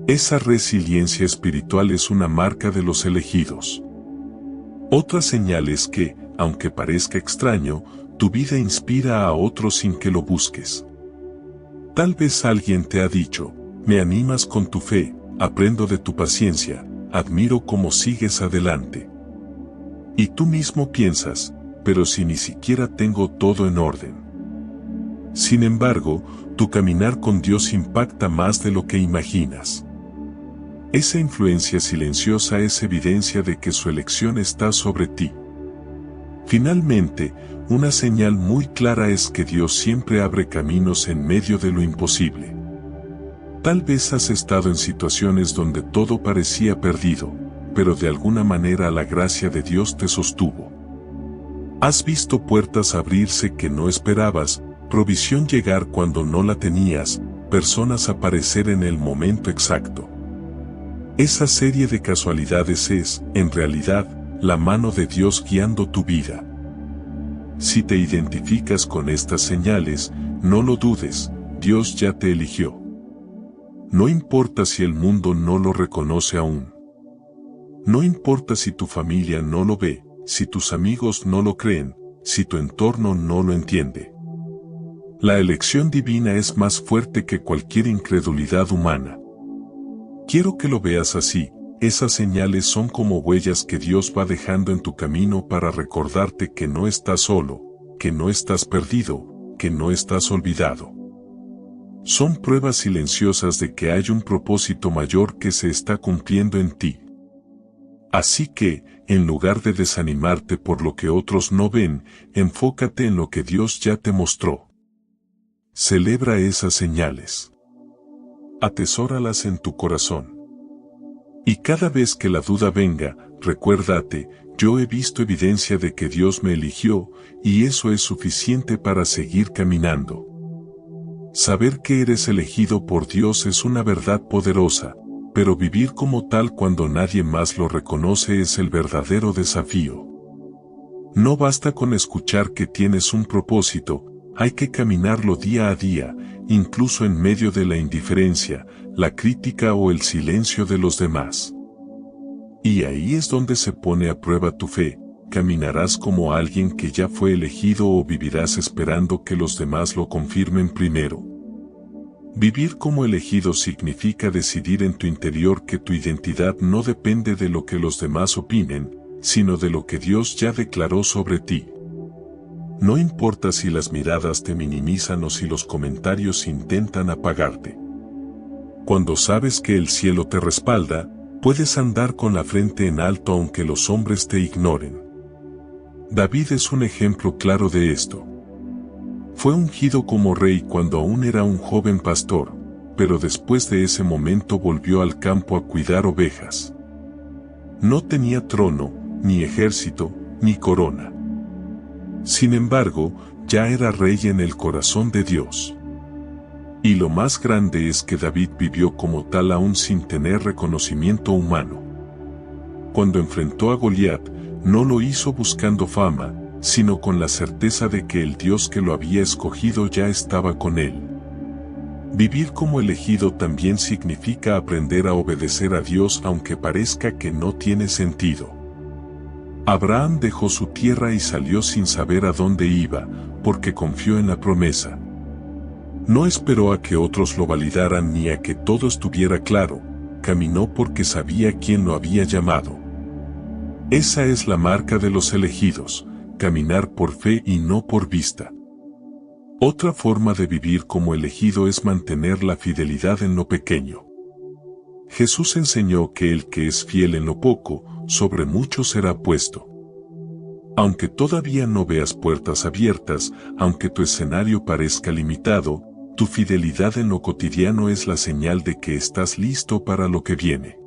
Esa resiliencia espiritual es una marca de los elegidos. Otra señal es que, aunque parezca extraño, tu vida inspira a otros sin que lo busques. Tal vez alguien te ha dicho: me animas con tu fe, aprendo de tu paciencia, admiro cómo sigues adelante. Y tú mismo piensas: pero si ni siquiera tengo todo en orden. Sin embargo, tu caminar con Dios impacta más de lo que imaginas. Esa influencia silenciosa es evidencia de que su elección está sobre ti. Finalmente, una señal muy clara es que Dios siempre abre caminos en medio de lo imposible. Tal vez has estado en situaciones donde todo parecía perdido, pero de alguna manera la gracia de Dios te sostuvo. Has visto puertas abrirse que no esperabas, provisión llegar cuando no la tenías, personas aparecer en el momento exacto. Esa serie de casualidades es, en realidad, la mano de Dios guiando tu vida. Si te identificas con estas señales, no lo dudes, Dios ya te eligió. No importa si el mundo no lo reconoce aún. No importa si tu familia no lo ve, si tus amigos no lo creen, si tu entorno no lo entiende. La elección divina es más fuerte que cualquier incredulidad humana. Quiero que lo veas así: esas señales son como huellas que Dios va dejando en tu camino para recordarte que no estás solo, que no estás perdido, que no estás olvidado. Son pruebas silenciosas de que hay un propósito mayor que se está cumpliendo en ti. Así que, en lugar de desanimarte por lo que otros no ven, enfócate en lo que Dios ya te mostró. Celebra esas señales. Atesóralas en tu corazón. Y cada vez que la duda venga, recuérdate: yo he visto evidencia de que Dios me eligió, y eso es suficiente para seguir caminando. Saber que eres elegido por Dios es una verdad poderosa, pero vivir como tal cuando nadie más lo reconoce es el verdadero desafío. No basta con escuchar que tienes un propósito, hay que caminarlo día a día, incluso en medio de la indiferencia, la crítica o el silencio de los demás. Y ahí es donde se pone a prueba tu fe. ¿Caminarás como alguien que ya fue elegido o vivirás esperando que los demás lo confirmen primero? Vivir como elegido significa decidir en tu interior que tu identidad no depende de lo que los demás opinen, sino de lo que Dios ya declaró sobre ti. No importa si las miradas te minimizan o si los comentarios intentan apagarte. Cuando sabes que el cielo te respalda, puedes andar con la frente en alto aunque los hombres te ignoren. David es un ejemplo claro de esto. Fue ungido como rey cuando aún era un joven pastor, pero después de ese momento volvió al campo a cuidar ovejas. No tenía trono, ni ejército, ni corona. Sin embargo, ya era rey en el corazón de Dios. Y lo más grande es que David vivió como tal aún sin tener reconocimiento humano. Cuando enfrentó a Goliat, no lo hizo buscando fama, sino con la certeza de que el Dios que lo había escogido ya estaba con él. Vivir como elegido también significa aprender a obedecer a Dios aunque parezca que no tiene sentido. Abraham dejó su tierra y salió sin saber a dónde iba, porque confió en la promesa. No esperó a que otros lo validaran ni a que todo estuviera claro, caminó porque sabía quién lo había llamado. Esa es la marca de los elegidos, caminar por fe y no por vista. Otra forma de vivir como elegido es mantener la fidelidad en lo pequeño. Jesús enseñó que el que es fiel en lo poco, sobre mucho será puesto. Aunque todavía no veas puertas abiertas, aunque tu escenario parezca limitado, tu fidelidad en lo cotidiano es la señal de que estás listo para lo que viene.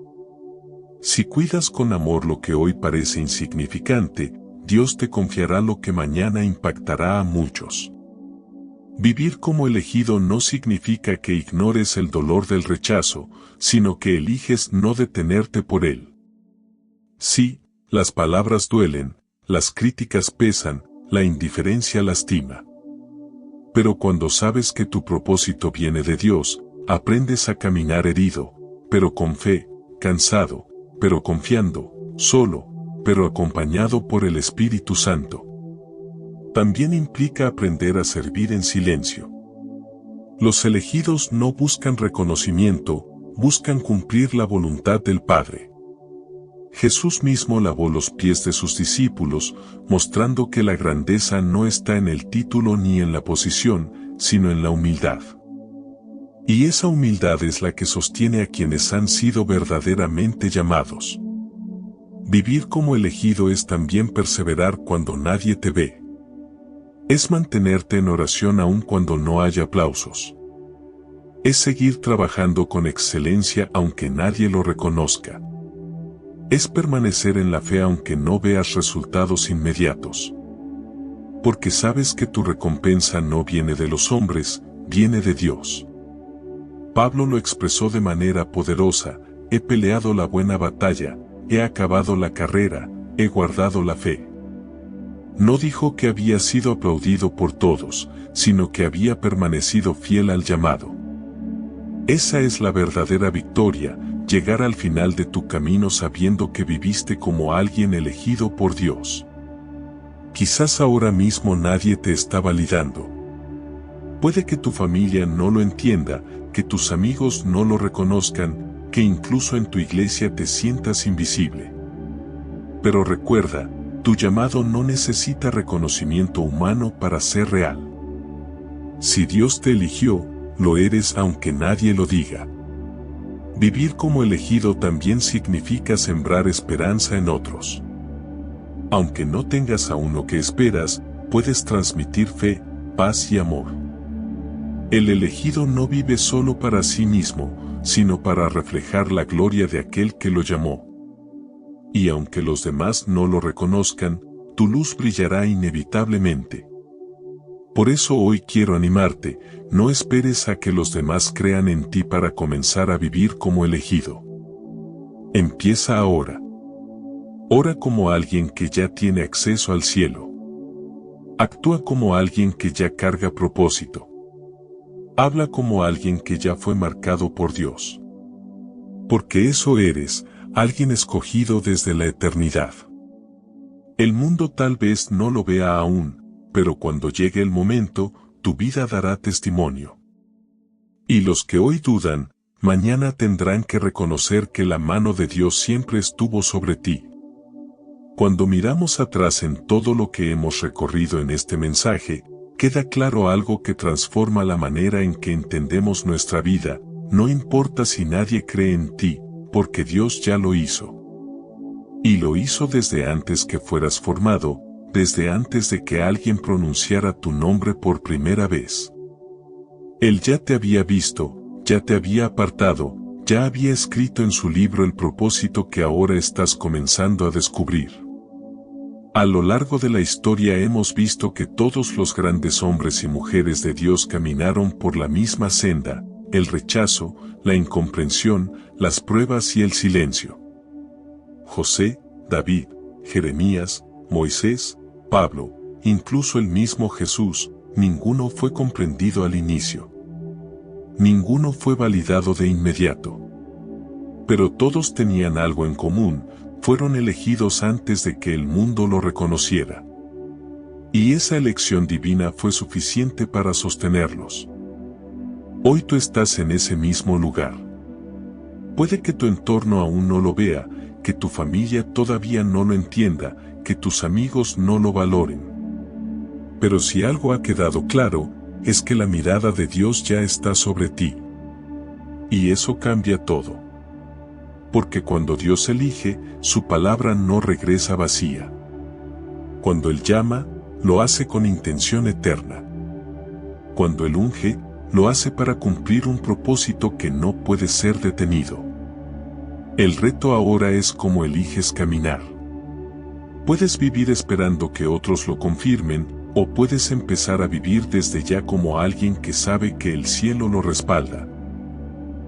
Si cuidas con amor lo que hoy parece insignificante, Dios te confiará lo que mañana impactará a muchos. Vivir como elegido no significa que ignores el dolor del rechazo, sino que eliges no detenerte por él. Sí, las palabras duelen, las críticas pesan, la indiferencia lastima. Pero cuando sabes que tu propósito viene de Dios, aprendes a caminar herido, pero con fe, cansado, pero confiando, solo, pero acompañado por el Espíritu Santo. También implica aprender a servir en silencio. Los elegidos no buscan reconocimiento, buscan cumplir la voluntad del Padre. Jesús mismo lavó los pies de sus discípulos, mostrando que la grandeza no está en el título ni en la posición, sino en la humildad. Y esa humildad es la que sostiene a quienes han sido verdaderamente llamados. Vivir como elegido es también perseverar cuando nadie te ve. Es mantenerte en oración aun cuando no haya aplausos. Es seguir trabajando con excelencia aunque nadie lo reconozca. Es permanecer en la fe aunque no veas resultados inmediatos. Porque sabes que tu recompensa no viene de los hombres, viene de Dios. Pablo lo expresó de manera poderosa: he peleado la buena batalla, he acabado la carrera, he guardado la fe. No dijo que había sido aplaudido por todos, sino que había permanecido fiel al llamado. Esa es la verdadera victoria, llegar al final de tu camino sabiendo que viviste como alguien elegido por Dios. Quizás ahora mismo nadie te está validando. Puede que tu familia no lo entienda, que tus amigos no lo reconozcan, que incluso en tu iglesia te sientas invisible. Pero recuerda, tu llamado no necesita reconocimiento humano para ser real. Si Dios te eligió, lo eres aunque nadie lo diga. Vivir como elegido también significa sembrar esperanza en otros. Aunque no tengas aún lo que esperas, puedes transmitir fe, paz y amor. El elegido no vive solo para sí mismo, sino para reflejar la gloria de aquel que lo llamó. Y aunque los demás no lo reconozcan, tu luz brillará inevitablemente. Por eso hoy quiero animarte: no esperes a que los demás crean en ti para comenzar a vivir como elegido. Empieza ahora. Ora como alguien que ya tiene acceso al cielo. Actúa como alguien que ya carga propósito. Habla como alguien que ya fue marcado por Dios. Porque eso eres, alguien escogido desde la eternidad. El mundo tal vez no lo vea aún, pero cuando llegue el momento, tu vida dará testimonio. Y los que hoy dudan, mañana tendrán que reconocer que la mano de Dios siempre estuvo sobre ti. Cuando miramos atrás en todo lo que hemos recorrido en este mensaje, queda claro algo que transforma la manera en que entendemos nuestra vida. No importa si nadie cree en ti, porque Dios ya lo hizo. Y lo hizo desde antes que fueras formado, desde antes de que alguien pronunciara tu nombre por primera vez. Él ya te había visto, ya te había apartado, ya había escrito en su libro el propósito que ahora estás comenzando a descubrir. A lo largo de la historia hemos visto que todos los grandes hombres y mujeres de Dios caminaron por la misma senda: el rechazo, la incomprensión, las pruebas y el silencio. José, David, Jeremías, Moisés, Pablo, incluso el mismo Jesús, ninguno fue comprendido al inicio. Ninguno fue validado de inmediato. Pero todos tenían algo en común: fueron elegidos antes de que el mundo lo reconociera. Y esa elección divina fue suficiente para sostenerlos. Hoy tú estás en ese mismo lugar. Puede que tu entorno aún no lo vea, que tu familia todavía no lo entienda, que tus amigos no lo valoren. Pero si algo ha quedado claro, es que la mirada de Dios ya está sobre ti. Y eso cambia todo. Porque cuando Dios elige, su palabra no regresa vacía. Cuando Él llama, lo hace con intención eterna. Cuando Él unge, lo hace para cumplir un propósito que no puede ser detenido. El reto ahora es cómo eliges caminar. Puedes vivir esperando que otros lo confirmen, o puedes empezar a vivir desde ya como alguien que sabe que el cielo lo respalda.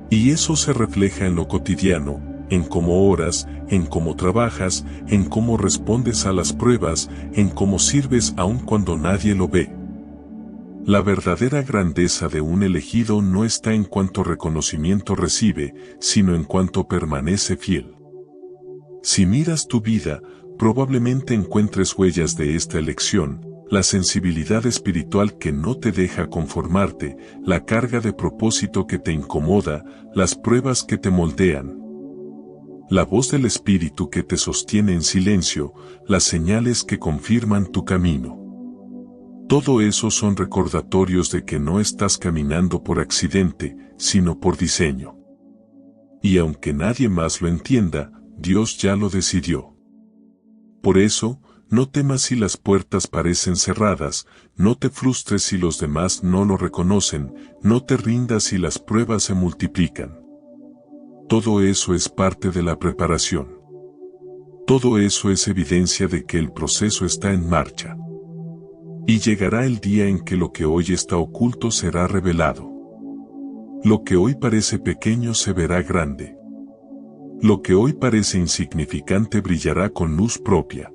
Y eso se refleja en lo cotidiano, en cómo oras, en cómo trabajas, en cómo respondes a las pruebas, en cómo sirves aun cuando nadie lo ve. La verdadera grandeza de un elegido no está en cuánto reconocimiento recibe, sino en cuánto permanece fiel. Si miras tu vida, probablemente encuentres huellas de esta elección: la sensibilidad espiritual que no te deja conformarte, la carga de propósito que te incomoda, las pruebas que te moldean, la voz del Espíritu que te sostiene en silencio, las señales que confirman tu camino. Todo eso son recordatorios de que no estás caminando por accidente, sino por diseño. Y aunque nadie más lo entienda, Dios ya lo decidió. Por eso, no temas si las puertas parecen cerradas, no te frustres si los demás no lo reconocen, no te rindas si las pruebas se multiplican. Todo eso es parte de la preparación. Todo eso es evidencia de que el proceso está en marcha. Y llegará el día en que lo que hoy está oculto será revelado. Lo que hoy parece pequeño se verá grande. Lo que hoy parece insignificante brillará con luz propia.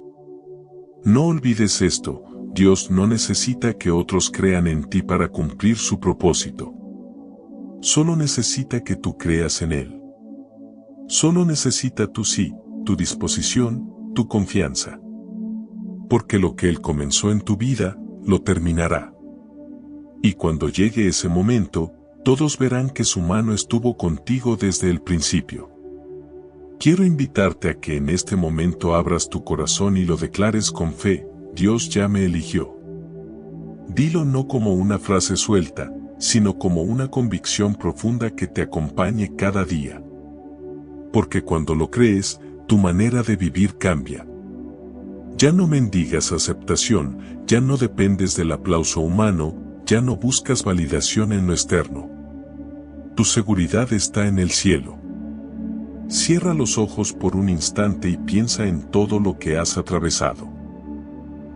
No olvides esto: Dios no necesita que otros crean en ti para cumplir su propósito. Solo necesita que tú creas en Él. Solo necesita tu sí, tu disposición, tu confianza. Porque lo que Él comenzó en tu vida, lo terminará. Y cuando llegue ese momento, todos verán que su mano estuvo contigo desde el principio. Quiero invitarte a que en este momento abras tu corazón y lo declares con fe: Dios ya me eligió. Dilo no como una frase suelta, sino como una convicción profunda que te acompañe cada día. Porque cuando lo crees, tu manera de vivir cambia. Ya no mendigas aceptación, ya no dependes del aplauso humano, ya no buscas validación en lo externo. Tu seguridad está en el cielo. Cierra los ojos por un instante y piensa en todo lo que has atravesado.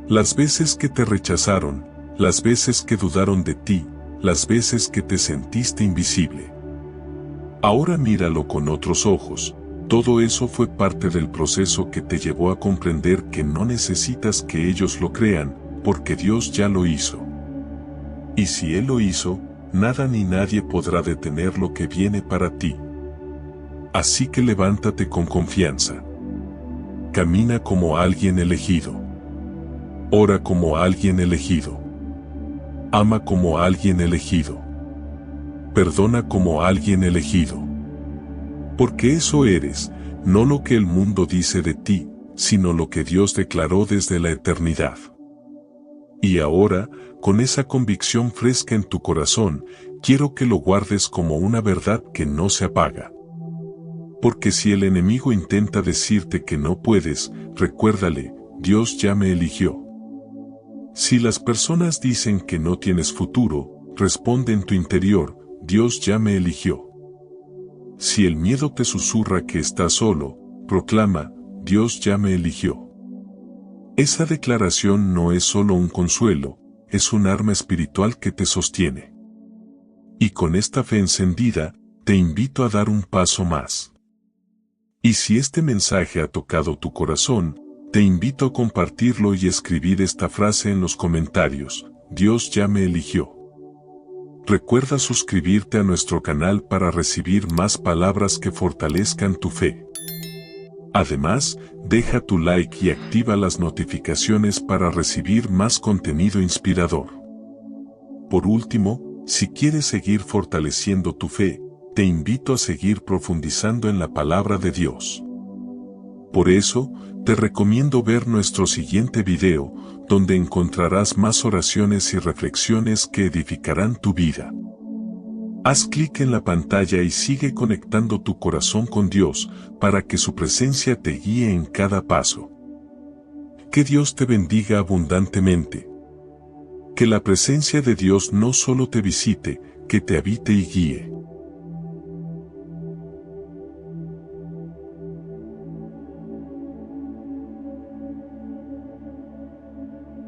Las veces que te rechazaron, las veces que dudaron de ti, las veces que te sentiste invisible. Ahora míralo con otros ojos. Todo eso fue parte del proceso que te llevó a comprender que no necesitas que ellos lo crean, porque Dios ya lo hizo. Y si Él lo hizo, nada ni nadie podrá detener lo que viene para ti. Así que levántate con confianza. Camina como alguien elegido. Ora como alguien elegido. Ama como alguien elegido. Perdona como alguien elegido. Porque eso eres, no lo que el mundo dice de ti, sino lo que Dios declaró desde la eternidad. Y ahora, con esa convicción fresca en tu corazón, quiero que lo guardes como una verdad que no se apaga. Porque si el enemigo intenta decirte que no puedes, recuérdale, Dios ya me eligió. Si las personas dicen que no tienes futuro, responde en tu interior, Dios ya me eligió. Si el miedo te susurra que estás solo, proclama, Dios ya me eligió. Esa declaración no es solo un consuelo, es un arma espiritual que te sostiene. Y con esta fe encendida, te invito a dar un paso más. Y si este mensaje ha tocado tu corazón, te invito a compartirlo y escribir esta frase en los comentarios, Dios ya me eligió. Recuerda suscribirte a nuestro canal para recibir más palabras que fortalezcan tu fe. Además, deja tu like y activa las notificaciones para recibir más contenido inspirador. Por último, si quieres seguir fortaleciendo tu fe, te invito a seguir profundizando en la palabra de Dios. Por eso, te recomiendo ver nuestro siguiente video, donde encontrarás más oraciones y reflexiones que edificarán tu vida. Haz clic en la pantalla y sigue conectando tu corazón con Dios, para que su presencia te guíe en cada paso. Que Dios te bendiga abundantemente. Que la presencia de Dios no solo te visite, que te habite y guíe.